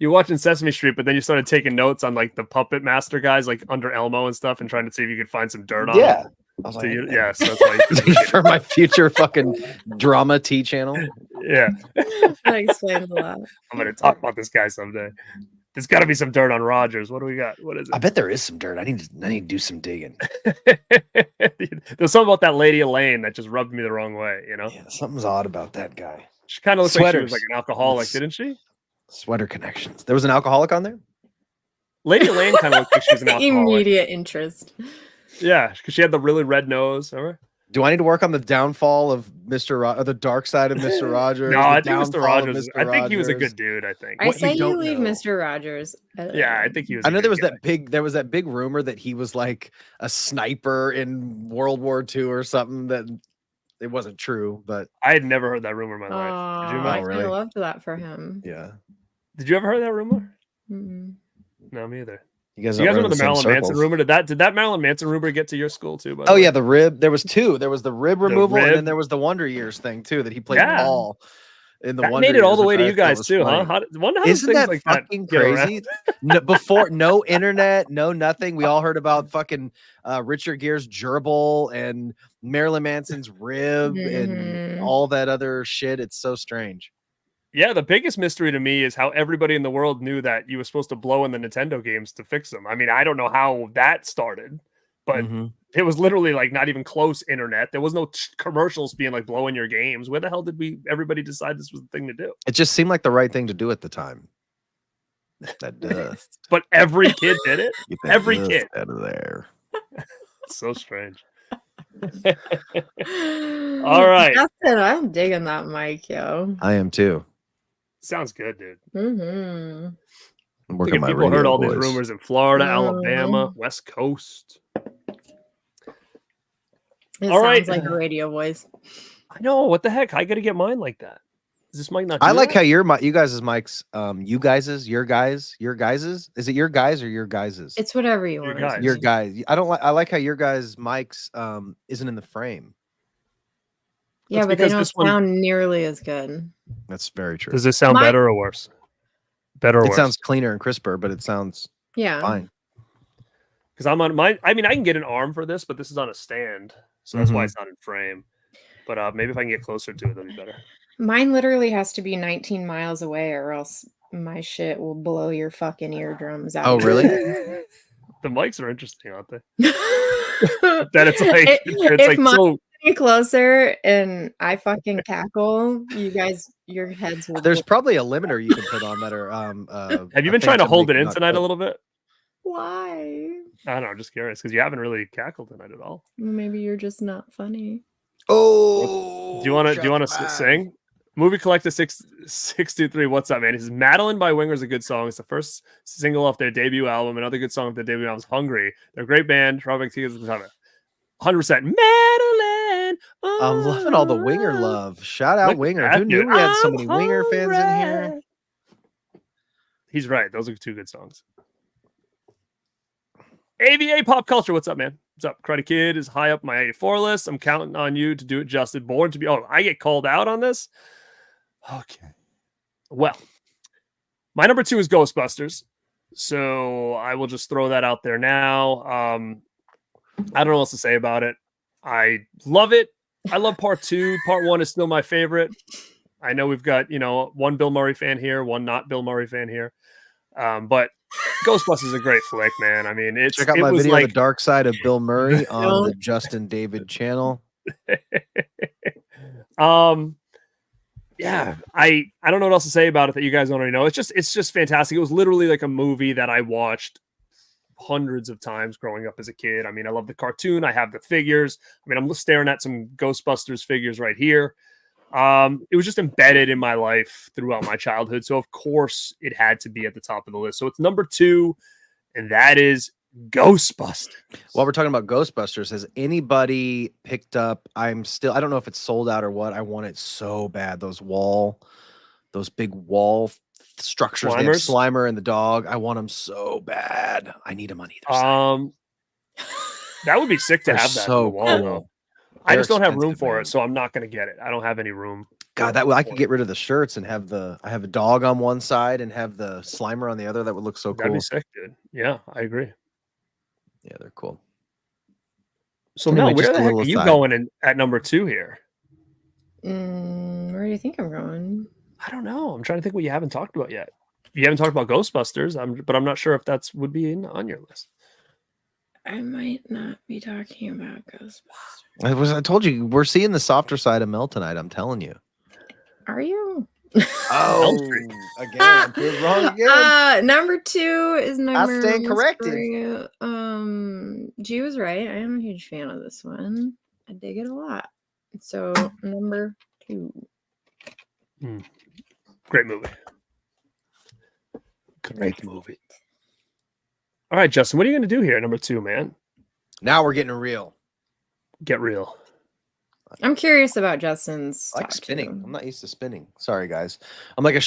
watching Sesame Street, but then you started taking notes on like the Puppet Master guys, like under Elmo and stuff, and trying to see if you could find some dirt on them. I was so like, yeah, so that's why for my future fucking drama T channel. Yeah, that explains a lot. I'm gonna talk about this guy someday. There's got to be some dirt on Rogers. What do we got? What is it? I bet there is some dirt. I need to do some digging. There's something about that lady Elaine that just rubbed me the wrong way. You know, yeah, something's odd about that guy. She kind of looks like she was like an alcoholic, didn't she? Sweater connections. There was an alcoholic on there. Lady Elaine kind of looked like she was an alcoholic. Immediate interest. Yeah, because she had the really red nose. Remember? Do I need to work on the downfall of the dark side of Mr. Rogers? No, I think Mr. Rogers. I think he was a good dude. I think. I say you leave Mr. Rogers. Yeah, I think he was. I know there was that big rumor that he was like a sniper in World War II or something. That it wasn't true, but I had never heard that rumor in my life. Did you, I Mike? Oh, really? loved that for him. yeah. Did you ever heard that rumor? Mm-mm. No, me either. You guys You guys don't remember the run in Marilyn same Manson circles. rumor? Did that Marilyn Manson rumor get to your school too? By the Oh way? yeah, the rib. There was two. There was the rib removal, and rib. then there was the Wonder Years thing too that he played Yeah. Paul in the That Wonder made it all Years, the which way to I you thought guys was too, funny. huh? Wonder how does Isn't things that like fucking that get around? crazy? No, before no internet, no nothing. We all heard about fucking Richard Gere's gerbil and Marilyn Manson's rib and Mhm. all that other shit. It's so strange. Yeah, the biggest mystery to me is how everybody in the world knew that you were supposed to blow in the Nintendo games to fix them. I mean, I don't know how that started, but Mhm. it was literally like not even close internet. There was no commercials being like blowing your games. Where the hell did everybody decide this was the thing to do? It just seemed like the right thing to do at the time. That dust. But every kid did it. Get that Every dust kid. out of there. It's so strange. All right. Justin, I'm digging that mic, yo. I am too. Sounds good, dude. Mm-hmm. I'm I working think my people heard radio all voice. these rumors in Florida, Mhm. Alabama, West Coast. It All sounds right. like a radio voice. I know. What the heck? I got to get mine like that. Is this mic not? I do like that? how you guys' mics, your guys's. Is it your guys or your guys's? It's whatever you Your want. guys. Your guys. I like how your guys' mics isn't in the frame. Yeah, That's but they because don't this one- sound nearly as good. That's very true. Does this sound My- better or worse? Better or It worse? sounds cleaner and crisper, but it sounds Yeah. fine. Because I'm on mine. I mean, I can get an arm for this, but this is on a stand, so that's why it's not in frame. But maybe if I can get closer to it, that'd be better. Mine literally has to be 19 miles away, or else my shit will blow your fucking eardrums out. Oh, really? The mics are interesting, aren't they? That it's like it's if like mine's so. getting closer and I fucking cackle, you guys, your heads will. There's blow. probably a limiter you can put on that, or Have you been trying to hold it in tonight a little bit? Why? I don't know. I'm just curious because you haven't really cackled tonight at all. Maybe you're just not funny. Oh, Do you want to sing? Movie Collector 623. What's up, man? He says Madeline by Winger is a good song. It's the first single off their debut album. Another good song off their debut album is Hungry. They're a great band. 100%. Madeline. I'm loving all the Winger love. Shout out Look Winger. at Who knew you. we had so many I'm Winger fans in here? hungry. He's right. Those are two good songs. AVA Pop Culture. What's up, man? What's up? Karate Kid is high up my 84 list. I'm counting on you to do it justice. Born to be. Oh, I get called out on this? Okay. Well, my number 2 is Ghostbusters. So I will just throw that out there now. I don't know what else to say about it. I love it. I love part 2. Part 1 is still my favorite. I know we've got, one Bill Murray fan here, one not Bill Murray fan here. But Ghostbusters is a great flick, man. I mean, Check out my video, The Dark Side of Bill Murray, on the Justin David channel. Yeah, I don't know what else to say about it that you guys don't already know. It's just fantastic. It was literally like a movie that I watched hundreds of times growing up as a kid. I mean, I love the cartoon. I have the figures. I mean, I'm staring at some Ghostbusters figures right here. It was just embedded in my life throughout my childhood. So of course it had to be at the top of the list. So it's number 2, and that is Ghostbusters. While we're talking about Ghostbusters, has anybody picked up? I don't know if it's sold out or what. I want it so bad. Those big wall structures. They have Slimer and the dog. I want them so bad. I need them on either side. That would be sick to have that so on the wall, cool. though. I just don't have room expensive, for man. it, so I'm not going to get it. I don't have any room. God, I could get rid of the shirts and have I have a dog on one side and have the Slimer on the other. That would look so cool. That'd be sick, dude. Yeah, I agree. Yeah, they're cool. So Anyway, now, where just the a heck little are you aside. going at number 2 here? Where do you think I'm going? I don't know. I'm trying to think what you haven't talked about yet. You haven't talked about Ghostbusters, but I'm not sure if that's would be on your list. I might not be talking about Ghostbusters. I told you we're seeing the softer side of Mel tonight. I'm telling you. Are you? Oh, again, I'm proved wrong again. Number 2 is number. stand corrected. G was right. I am a huge fan of this one. I dig it a lot. So number 2. Great movie. Great movie. All right, Justin, what are you going to do here at number 2, man? Now we're getting real. Get real. I'm curious about Justin's I like top spinning. two. I'm not used to spinning. Sorry, guys. I'm like a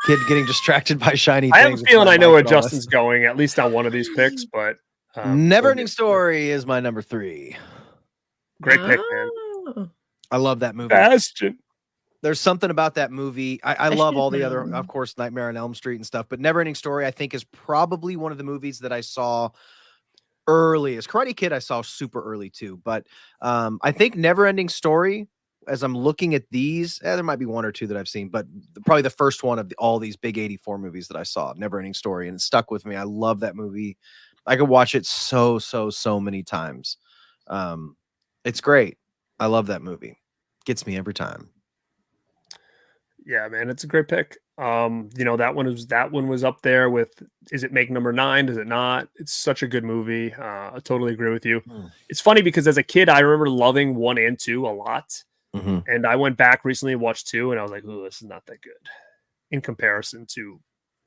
kid getting distracted by shiny I have things. a It's feeling my I know mic where and all this. Justin's going, at least on one of these picks, but NeverEnding Story is my number 3. Great pick, man. Oh, I love that movie. Bastion. There's something about that movie. I I love should all the other, know. of course, Nightmare on Elm Street and stuff, but NeverEnding Story, I think, is probably one of the movies that I saw early. As Karate Kid, I saw super early too. But I think NeverEnding Story, as I'm looking at these, there might be one or two that I've seen, but probably the first one of all these big 84 movies that I saw, NeverEnding Story, and it stuck with me. I love that movie. I could watch it so many times. It's great. I love that movie. Gets me every time. Yeah, man, it's a great pick. That one was up there with, is it make number 9? Does it not? It's such a good movie. I totally agree with you. It's funny because as a kid, I remember loving 1 and 2 a lot. And I went back recently and watched 2, and I was like, "Ooh, this is not that good." In comparison to,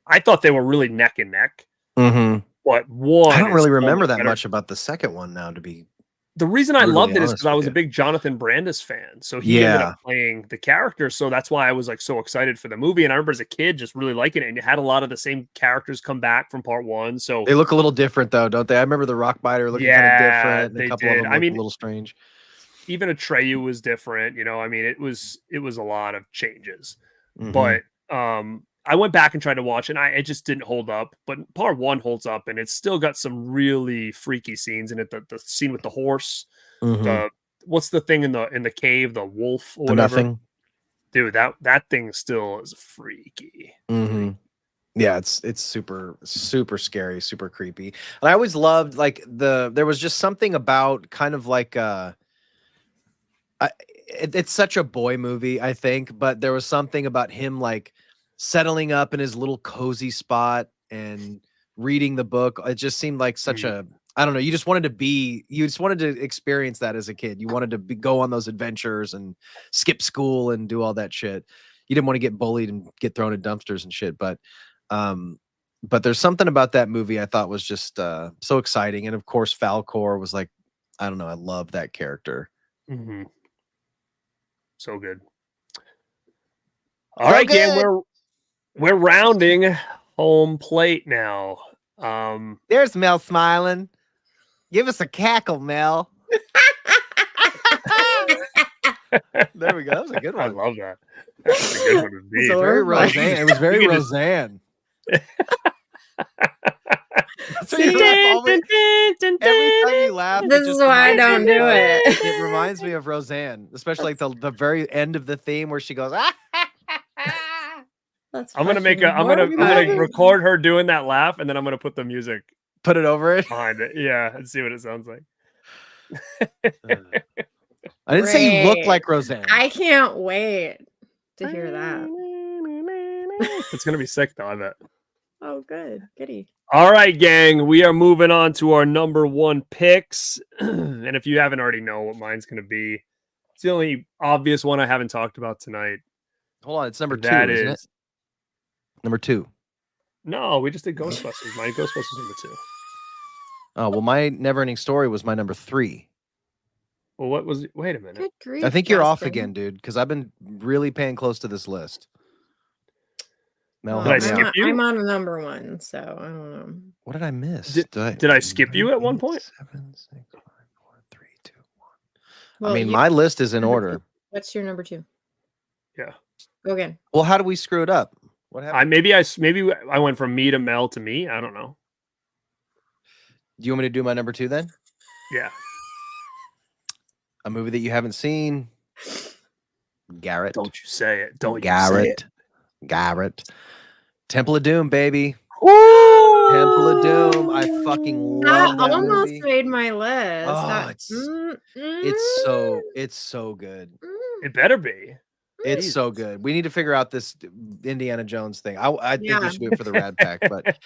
I thought they were really neck and neck. But 1, I don't really remember that better. much about the second one now, to be. The reason I loved it is because I was you. a big Jonathan Brandis fan. So he ended up playing the character. So that's why I was like so excited for the movie. And I remember as a kid just really liking it. And you had a lot of the same characters come back from part 1. So they look a little different though, don't they? I remember the Rockbiter looking kind of different. And a couple of them looked a little strange. Even Atreyu was different. I mean, it was a lot of changes. But I went back and tried to watch it, and it just didn't hold up. But part 1 holds up, and it's still got some really freaky scenes in it. The scene with the horse, what's the thing in the cave, the wolf or whatever. Nothing. Dude, that thing still is freaky. Yeah, it's super scary, super creepy. And I always loved there was just something about kind of like it's such a boy movie, I think, but there was something about him like settling up in his little cozy spot and reading the book. It just seemed like such a, I don't know. You just wanted to experience that as a kid. You wanted to go on those adventures and skip school and do all that shit. You didn't want to get bullied and get thrown in dumpsters and shit. But there's something about that movie I thought was just so exciting. And of course, Falcor was like, I don't know. I love that character. So good. All right, gang, we're rounding home plate now. There's Mel smiling. Give us a cackle, Mel. There we go. That was a good one. I love that. That's a good one to be. Very Roseanne. It was very Roseanne. Every time you laugh, this is why I don't do it. It reminds me of Roseanne, especially like the very end of the theme where she goes, I'm gonna record her doing that laugh, and then I'm gonna put the music, put it over it behind it, and see what it sounds like. I didn't say you look like Roseanne. I can't wait to hear that. It's gonna be sick, though. I bet. Oh, good, goody. All right, gang, we are moving on to our number 1 picks, and if you haven't already know what mine's gonna be, it's the only obvious one I haven't talked about tonight. Hold on, it's number 2. That isn't is it? Number 2. No, we just did Ghostbusters. My Ghostbusters number 2. Oh well, my NeverEnding Story was my number 3. Well, what was it? Wait a minute. Good grief, I think you're off Justin. again, dude, because I've been really paying close to this list. Mel, Did I skip you? I'm on a number 1, so I don't know. What did I miss? Did I skip you at one point? 7, 6, 5, 4, 3, 2, 1. Well, I mean, my list is in order. What's your number 2? Yeah. Go again. Well, how do we screw it up? What happened? Maybe I went from me to Mel to me. I don't know. Do you want me to do my number 2 then? Yeah. A movie that you haven't seen. Garrett. Don't you say it. Don't Garrett. you say it. Garrett. Temple of Doom, baby. Woo! Temple of Doom. I fucking love that almost movie. made my list. Oh, it's so good. It better be. It's so good. We need to figure out this Indiana Jones thing. I think we should do it for the Rad Pack. But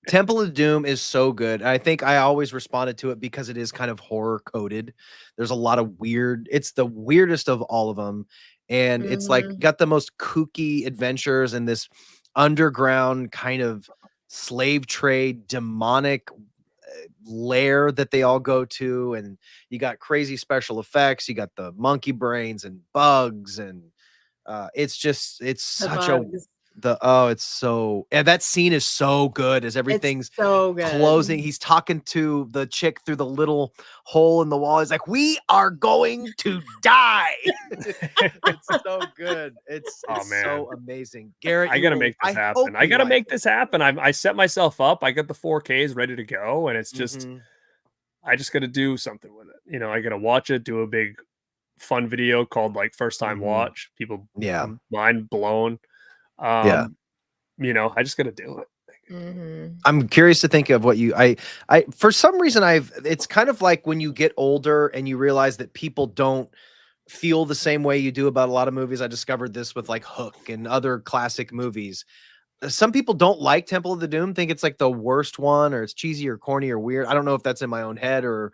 Temple of Doom is so good. And I think I always responded to it because it is kind of horror coded. There's a lot of weird. It's the weirdest of all of them. And it's like got the most kooky adventures and this underground kind of slave trade, demonic lair that they all go to, and you got crazy special effects. You got the monkey brains and bugs, and it's such a it's so, and that scene is so good as everything's so good. closing. He's talking to the chick through the little hole in the wall. He's like, "We are going to die." It's so good. It's so amazing. Garrett, I gotta make this happen. I gotta make this happen. I set myself up. I got the 4Ks ready to go, and it's just I just gotta do something with it. You know, I gotta watch it, do a big fun video called like first time watch. People mind blown. You know, I just gotta do it. I'm curious to think of what you I for some reason it's kind of like when you get older and you realize that people don't feel the same way you do about a lot of movies. I discovered this with like Hook and other classic movies. Some people don't like Temple of the Doom, think it's like the worst one, or it's cheesy or corny or weird. I don't know if that's in my own head, or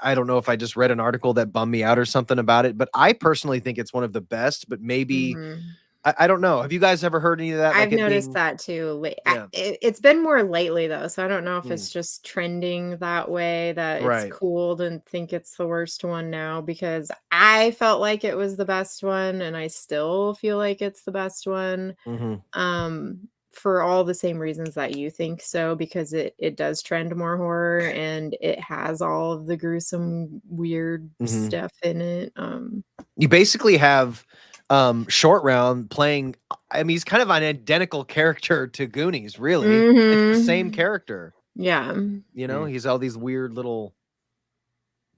I don't know if I just read an article that bummed me out or something about it, but I personally think it's one of the best, but maybe I don't know. Have you guys ever heard any of that? I've noticed that too. It's been more lately though, so I don't know if it's just trending that way, that it's cool to think it's the worst one now, because I felt like it was the best one, and I still feel like it's the best one. For all the same reasons that you think so, because it does trend more horror, and it has all of the gruesome, weird stuff in it. You basically have Short Round playing, I mean, he's kind of an identical character to Goonies, really. It's the same character. Yeah. You know, he's all these weird little,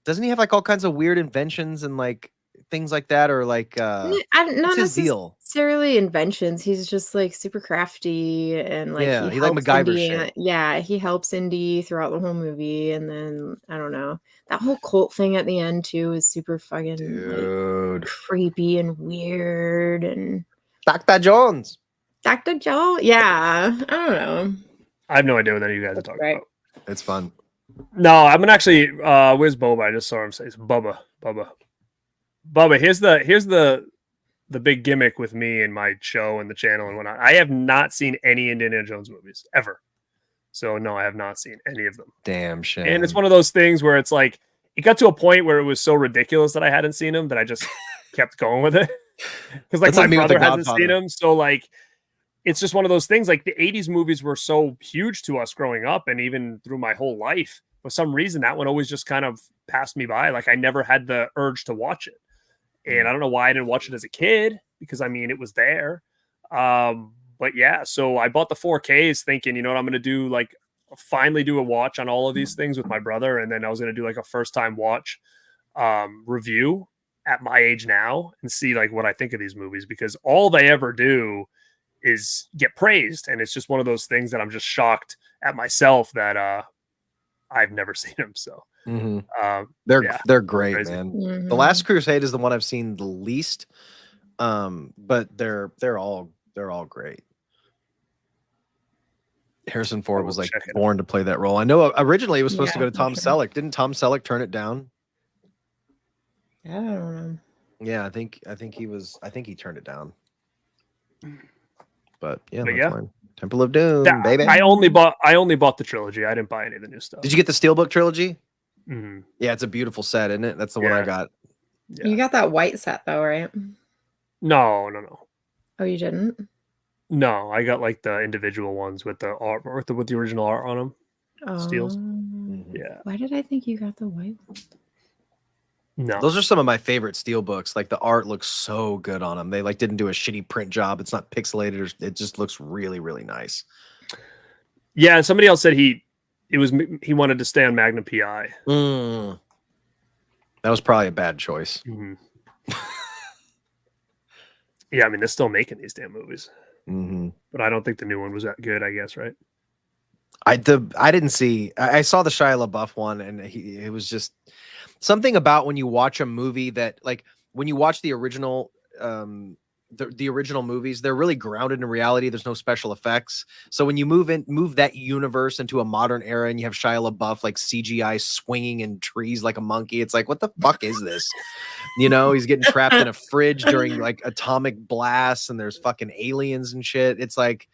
doesn't he have like all kinds of weird inventions and like things like that, or like not necessarily inventions. He's just like super crafty, and like he like MacGyver shit. He helps Indy throughout the whole movie, and then I don't know, that whole cult thing at the end too is super fucking like, creepy and weird. And Dr. Jones, yeah, I don't know. I have no idea what any of you guys are talking about. It's fun. No, I'm gonna actually where's Boba? I just saw him say it's Bubba. Here's the big gimmick with me and my show and the channel and whatnot. I have not seen any Indiana Jones movies ever. So no, I have not seen any of them. Damn shame. And it's one of those things where it's like it got to a point where it was so ridiculous that I hadn't seen them that I just kept going with it. Because like my brother hasn't seen them, so like it's just one of those things. Like the 80s movies were so huge to us growing up, and even through my whole life. For some reason, that one always just kind of passed me by. Like I never had the urge to watch it. And I don't know why I didn't watch it as a kid, because I mean, it was there. But yeah, so I bought the 4Ks thinking, you know what, I'm going to do, like finally do a watch on all of these things with my brother. And then I was going to do like a first time watch review at my age now and see like what I think of these movies, because all they ever do is get praised. And it's just one of those things that I'm just shocked at myself that I've never seen them. So they're great, man. The Last Crusade is the one I've seen the least, but they're all great. Harrison Ford was like born to play that role. I know originally it was supposed to go to Tom Selleck. Didn't Tom Selleck turn it down? I don't know. Yeah, I think he turned it down. But yeah, fine. Temple of Doom, baby. I only bought the trilogy. I didn't buy any of the new stuff. Did you get the Steelbook trilogy? Yeah, it's a beautiful set, isn't it? That's the one I got. Yeah. You got that white set though, right? No. Oh, you didn't? No, I got like the individual ones with the art, with the original art on them. Steels. Yeah. Why did I think you got the white one? No, those are some of my favorite Steelbooks. Like the art looks so good on them. They like didn't do a shitty print job. It's not pixelated, or it just looks really, really nice. Yeah, and somebody else said he wanted to stay on Magnum PI. That was probably a bad choice. Yeah, I mean they're still making these damn movies, but I don't think the new one was that good. I guess, right? I didn't see. I saw the Shia LaBeouf one, and it was just something about when you watch a movie that, like, when you watch the original, the original movies, they're really grounded in reality. There's no special effects. So when you move that universe into a modern era, and you have Shia LaBeouf like CGI swinging in trees like a monkey, it's like, what the fuck is this? You know, he's getting trapped in a fridge during like atomic blasts, and there's fucking aliens and shit. It's like,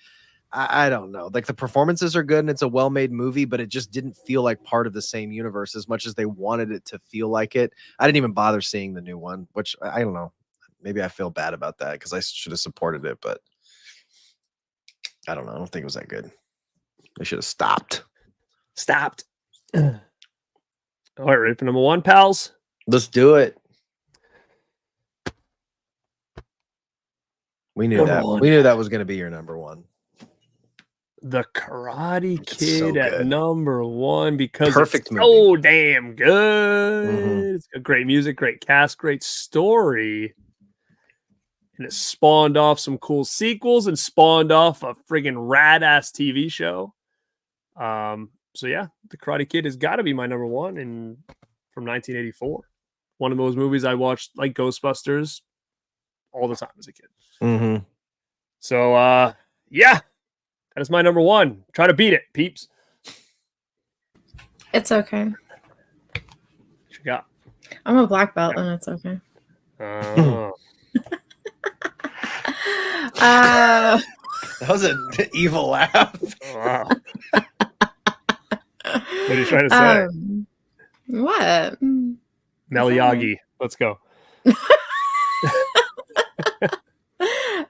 I don't know. Like the performances are good and it's a well-made movie, but it just didn't feel like part of the same universe as much as they wanted it to feel like it. I didn't even bother seeing the new one, which I don't know. Maybe I feel bad about that because I should have supported it, but I don't know. I don't think it was that good. They should have stopped. All right, ready for number one, pals? Let's do it. We knew that. We knew that was going to be your number one. The Karate Kid so at number one because Perfect it's so damn good. Mhm. It's got great music, great cast, great story. And it spawned off some cool sequels and spawned off a friggin' rad-ass TV show. So yeah, The Karate Kid has got to be my number one from 1984. One of those movies I watched like Ghostbusters all the time as a kid. Mm-hmm. So yeah. That is my number one. Try to beat it, peeps. It's okay. What you got? I'm a black belt, and it's okay. That was an evil laugh. Wow. What are you trying to say? What? Meliagi. Let's go.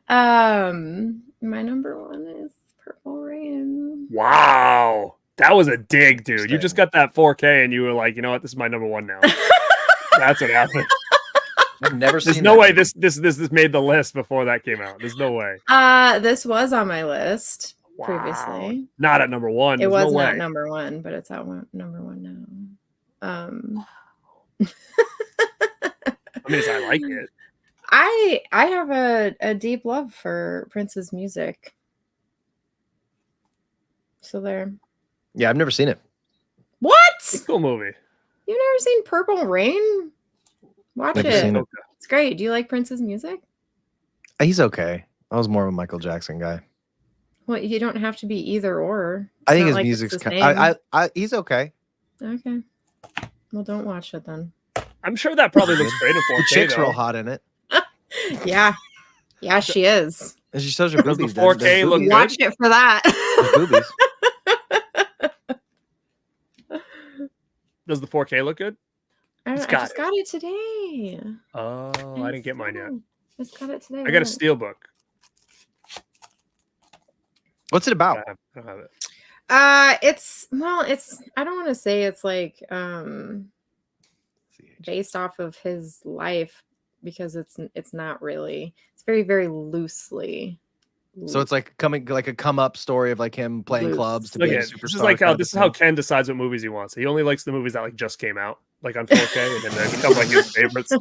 My number one is Purple Rain. Wow. That was a dig, dude. You just got that 4K and you were like, you know what? This is my number one now. That's what happened. I've never seen There's no way this made the list before that came out. There's no way. This was on my list previously. Not at number one. It was not number one, but it's at number one now. I mean, I like it. I have a deep love for Prince's music. So there. Yeah, I've never seen it. What? It's a cool movie. You've never seen Purple Rain? Watch Never it. seen it. It's great. Do you like Prince's music? He's okay. I was more of a Michael Jackson guy. Well, you don't have to be either or. I think his music's kind of, he's okay. Okay. Well, don't watch it then. I'm sure that probably looks great in 4K. The chick's real hot in it. Yeah. Yeah, she is. And she shows her Does boobies. the 4K look good? Watch it for that. Boobies. Does the 4K look good? I just got it today. Oh, I didn't get mine yet. I just got it today. I got a steelbook. What's it about? I don't have it. It's I don't want to say it's like based off of his life because it's not really. It's very, very loosely. So it's like a come up story of like him playing clubs to be a superstar. This is how Ken decides what movies he wants. He only likes the movies that like just came out, like on 4K, and then they become like his favorites.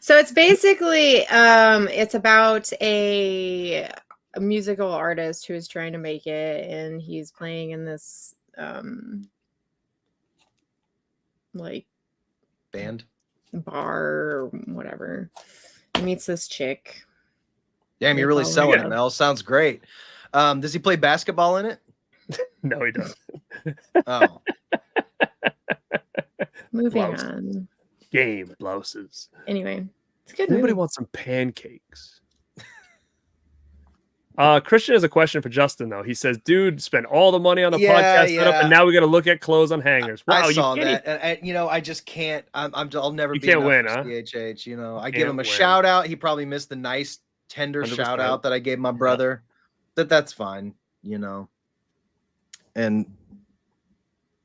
So it's basically it's about a musical artist who is trying to make it, and he's playing in this like band bar or whatever. He meets this chick. Damn, you're really selling it, Mel. Sounds great. Does he play basketball in it? No, he doesn't. Oh. Moving on. Game blouses. Anyway, it's a good. Anybody want some pancakes? Christian has a question for Justin, though. He says, dude, spent all the money on the podcast setup, and now we got to look at clothes on hangers. Wow, I saw that. And, you know, I just can't. I'll never be can't win, huh? CHH, you know, I give him a shout out. He probably missed the nice, tender 100%. Shout out that I gave my brother. That's fine, you know. And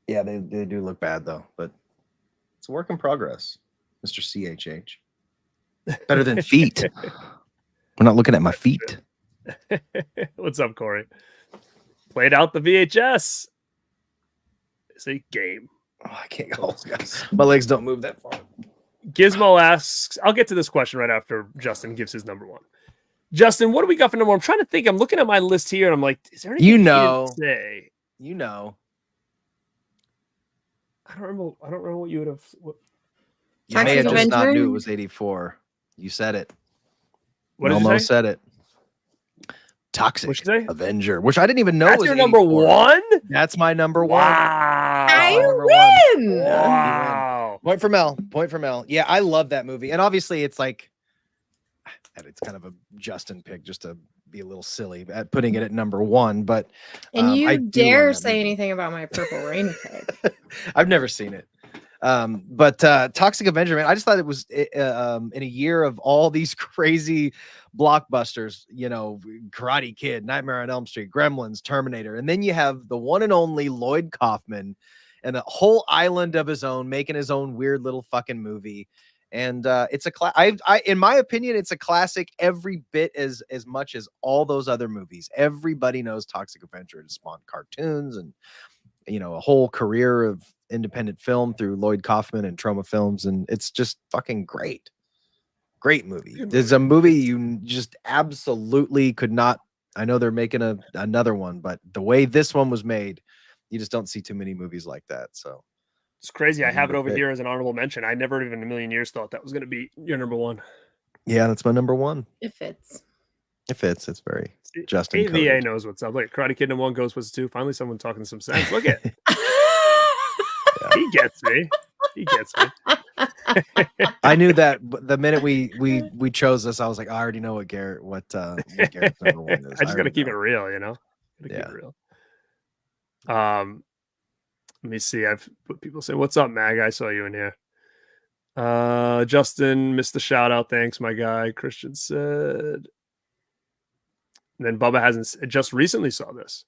yeah, they do look bad, though. But it's a work in progress, Mr. CHH. Better than feet. We're not looking at my feet. What's up, Corey? Played out the VHS. It's a game. Oh, I can't go. My legs don't move that far. Gizmo asks, I'll get to this question right after Justin gives his number one. Justin, what do we got for number one? I'm trying to think. I'm looking at my list here, and I'm like, is there anything to say? You know. I don't remember what you would have. You may have just not knew it was 84. You said it. What did you say? Said it. Toxic Avenger, which I didn't even know was your number one. That's my number one. Wow! I win. Wow! Point for Mel. Yeah, I love that movie, and obviously, it's like and it's kind of a Justin pick just to be a little silly at putting it at number 1. But And I you do love dare that say movie. anything about my Purple Rain pick. I've never seen it. But Toxic Avenger, man, I just thought it was in a year of all these crazy blockbusters, you know, Karate Kid, Nightmare on Elm Street, Gremlins, Terminator, and then you have the one and only Lloyd Kaufman and a whole island of his own, making his own weird little fucking movie. And it's in my opinion, it's a classic every bit as much as all those other movies. Everybody knows Toxic Avenger has spawned cartoons and, you know, a whole career of independent film through Lloyd Kaufman and Troma Films, and it's just fucking great movie. There's a movie you just absolutely could not. I know they're making another one, but the way this one was made, you just don't see too many movies like that. So it's crazy. I have it over here as an honorable mention. I never even in a million years thought that was going to be your number 1. Yeah, that's my number 1. It fits. It's very Justin. AVA knows what's up. Like Karate Kid #1, Ghostbusters 2. Finally, someone talking some sense. Look at He gets me. I knew that the minute we chose this, I was like, I already know what Garrett's number 1 is. I just got to keep it real, you know. Keep it real. Let me see. I've put people saying, "What's up, Mag? I saw you in here." Justin missed the shout out. Thanks, my guy. Christian said. And then Bubba hasn't just recently saw this.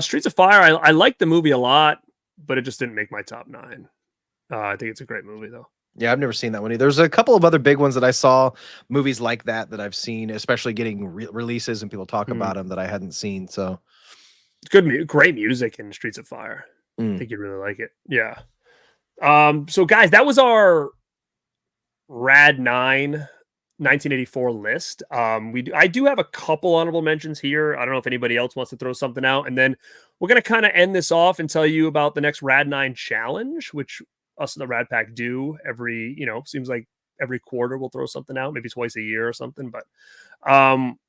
Streets of Fire. I like the movie a lot, but it just didn't make my top 9. I think it's a great movie though. Yeah, I've never seen that one either. There's a couple of other big ones that I saw, movies like that I've seen, especially getting releases and people talk about them that I hadn't seen. So it's great music in Streets of Fire. I think you'd really like it. Yeah. So guys, that was our Rad 9 1984 list. I do have a couple honorable mentions here. I don't know if anybody else wants to throw something out, and then we're going to kind of end this off and tell you about the next Rad 9 challenge, which us and the Rad Pack do every, seems like every quarter we'll throw something out, maybe twice a year or something. But I'm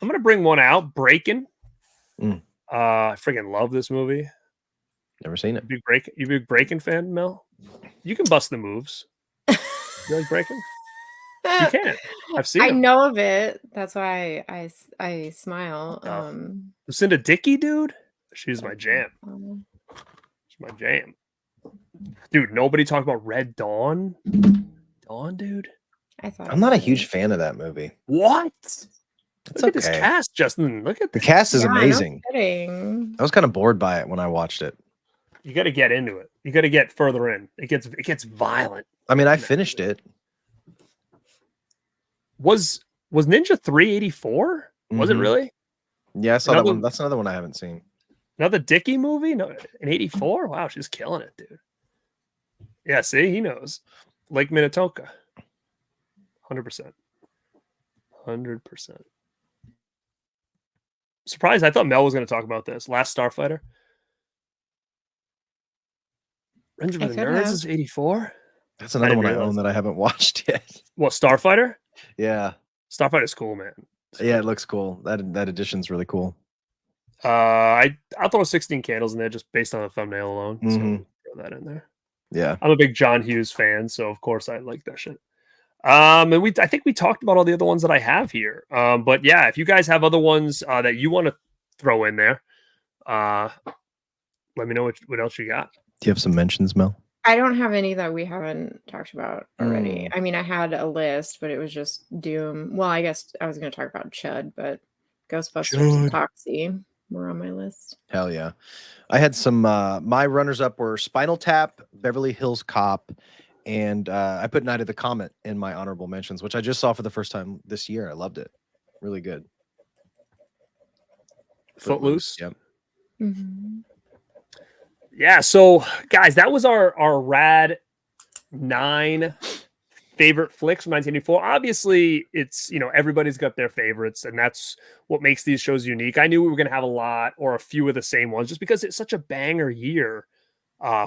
going to bring one out, Breakin'. I freaking love this movie. Never seen it. You big Breakin' fan, Mel? You can bust the moves. You like Breakin'? You can. I've seen I them. know of it. That's why I smile. Lucinda Dickey, dude. She's my jam. She's my jam. Dude, nobody talked about Red Dawn. Dude. I'm not a huge fan of that movie. What? It's Look at this cast, Justin. Look at the cast is amazing. No kidding. I was kind of bored by it when I watched it. You got to get into it. You got to get further in. It gets violent. I mean, I finished it. Was Ninja 384? Was it really? Yeah, I saw that one. That's another one I haven't seen. Another Dickey movie? No, in 84? Wow, she's killing it, dude. Yeah, see, he knows. Lake Minnetonka. 100%. 100%. Surprised. I thought Mel was going to talk about this. Last Starfighter. Revenge of the Nerds is 84? That's another one I own that I haven't watched yet. What, Starfighter? Yeah. Starfighter's cool, man. Yeah, it looks cool. That edition's really cool. I'll throw 16 Candles in there just based on the thumbnail alone. So throw that in there. Yeah. I'm a big John Hughes fan, so of course I like that shit. And I think we talked about all the other ones that I have here. But yeah, if you guys have other ones that you want to throw in there, let me know what else you got. Do you have some mentions, Mel? I don't have any that we haven't talked about already. I mean, I had a list, but it was just Doom. Well, I guess I was going to talk about Chud, but Ghostbusters and Toxie were on my list. Hell yeah. I had some, my runners-up were Spinal Tap, Beverly Hills Cop, and I put Night of the Comet in my honorable mentions, which I just saw for the first time this year. I loved it. Really good. Footloose. Yep. Mm-hmm. Yeah, so guys, that was our Rad 9 favorite flicks from 1984. Obviously, it's, everybody's got their favorites, and that's what makes these shows unique. I knew we were going to have a lot or a few of the same ones just because it's such a banger year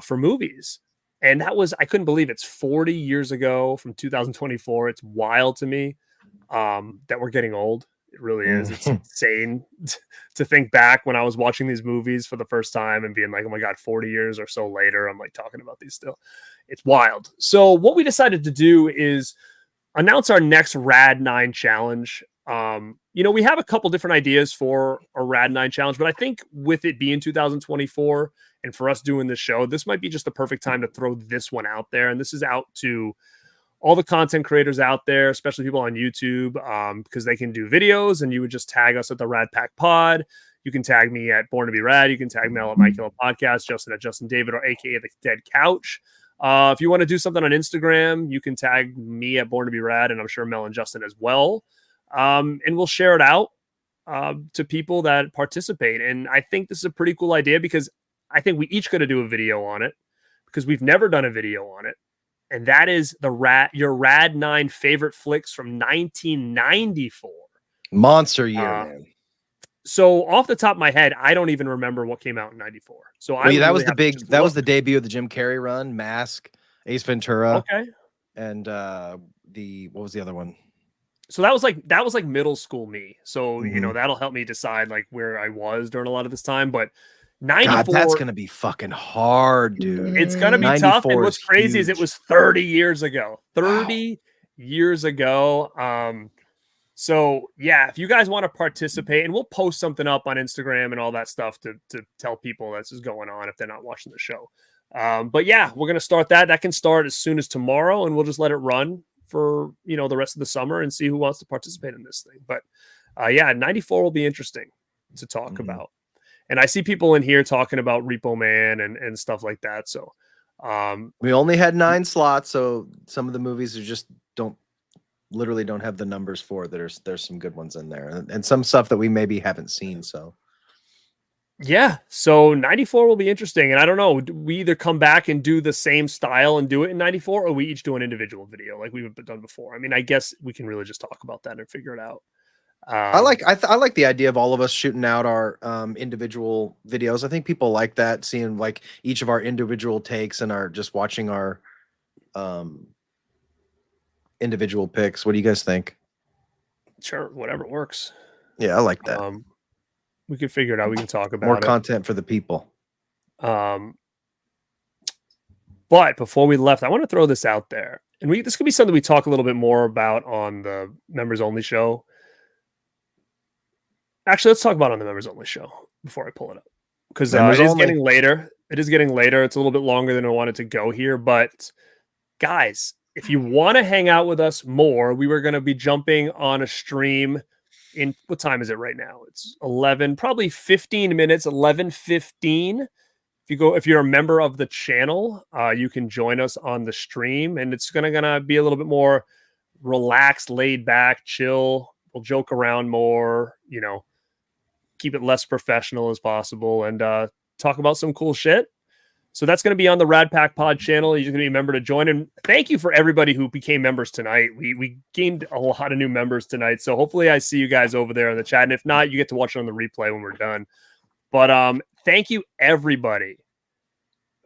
for movies. And I couldn't believe it's 40 years ago from 2024. It's wild to me that we're getting old. It really is. It's insane to think back when I was watching these movies for the first time and being like, oh my God, 40 years or so later, I'm like talking about these still. It's wild. So what we decided to do is announce our next Rad 9 challenge. We have a couple different ideas for a Rad 9 challenge, but I think with it being 2024 and for us doing this show, this might be just the perfect time to throw this one out there. And this is out to all the content creators out there, especially people on YouTube, because they can do videos and you would just tag us at the RadPackPod. You can tag me at Born to Be Rad. You can tag Mel at My Killer Podcast, Justin at Justin David, or AKA The Dead Couch. If you want to do something on Instagram, you can tag me at Born to Be Rad, and I'm sure Mel and Justin as well. And we'll share it out to people that participate. And I think this is a pretty cool idea because I think we each got to do a video on it because we've never done a video on it. And that is your Rad 9 favorite flicks from 1994. Monster year, man. So off the top of my head, I don't even remember what came out in 94. So that was the debut of the Jim Carrey run, Mask, Ace Ventura. Okay. And what was the other one? So that was like middle school me. So, that'll help me decide like where I was during a lot of this time. But 94, God, that's going to be fucking hard, dude. It's going to be tough. And what's crazy is it was 30 years ago. 30 years ago. So yeah, if you guys want to participate, and we'll post something up on Instagram and all that stuff to tell people this is going on if they're not watching the show. But yeah, we're going to start that. That can start as soon as tomorrow, and we'll just let it run for, the rest of the summer and see who wants to participate in this thing. But 94 will be interesting to talk about. And I see people in here talking about Repo Man and stuff like that. So we only had 9 slots. So some of the movies are just literally don't have the numbers for. There's some good ones in there and some stuff that we maybe haven't seen. So yeah, so 94 will be interesting. And I don't know, we either come back and do the same style and do it in 94, or we each do an individual video like we've done before. I mean, I guess we can really just talk about that and figure it out. I like the idea of all of us shooting out our individual videos. I think people like that, seeing like each of our individual takes and just watching our individual picks. What do you guys think? Sure, whatever works. Yeah, I like that. We can figure it out. We can talk about more content for the people. But before we left, I want to throw this out there, and this could be something we talk a little bit more about on the members only show. Actually, let's talk about it on the members only show before I pull it up, because it is getting later. It is getting later. It's a little bit longer than I wanted to go here, but guys, if you want to hang out with us more, we were going to be jumping on a stream in, what time is it right now? It's 11, probably 15 minutes, 11:15. If you're a member of the channel, you can join us on the stream, and it's gonna be a little bit more relaxed, laid back, chill. We'll joke around more, keep it less professional as possible, and talk about some cool shit. So that's going to be on the RadPackPod channel. You're going to be a member to join. And thank you for everybody who became members tonight. We gained a lot of new members tonight. So hopefully I see you guys over there in the chat. And if not, you get to watch it on the replay when we're done. But thank you, everybody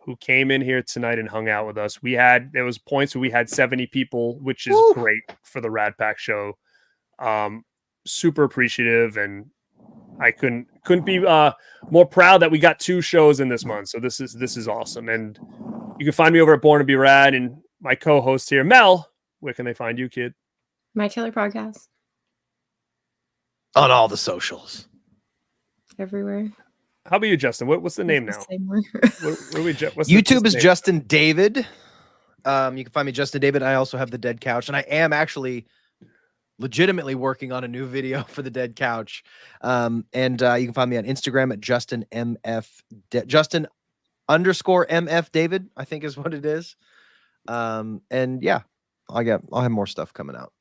who came in here tonight and hung out with us. There was points where we had 70 people, which is great for the RadPack show. Super appreciative, and I couldn't be more proud that we got 2 shows in this month. So this is awesome. And you can find me over at Born to Be Rad, and my co-host here, Mel. Where can they find you, kid? My Killer Podcast. On all the socials. Everywhere. How about you, Justin? What's the name now? YouTube is Justin David. You can find me Justin David. I also have the Dead Couch, and I am actually legitimately working on a new video for the Dead Couch. And you can find me on Instagram at Justin_MF David, I think is what it is. And yeah, I'll have more stuff coming out.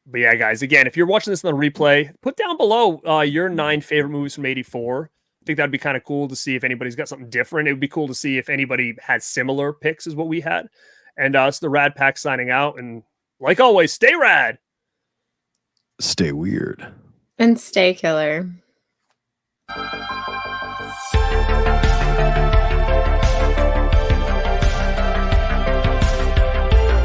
But yeah, guys, again, if you're watching this on the replay, put down below your 9 favorite movies from 84. I think that'd be kind of cool to see if anybody's got something different. It would be cool to see if anybody had similar picks as what we had. And it's the Rad Pack signing out. And like always, stay rad. Stay weird. And stay killer.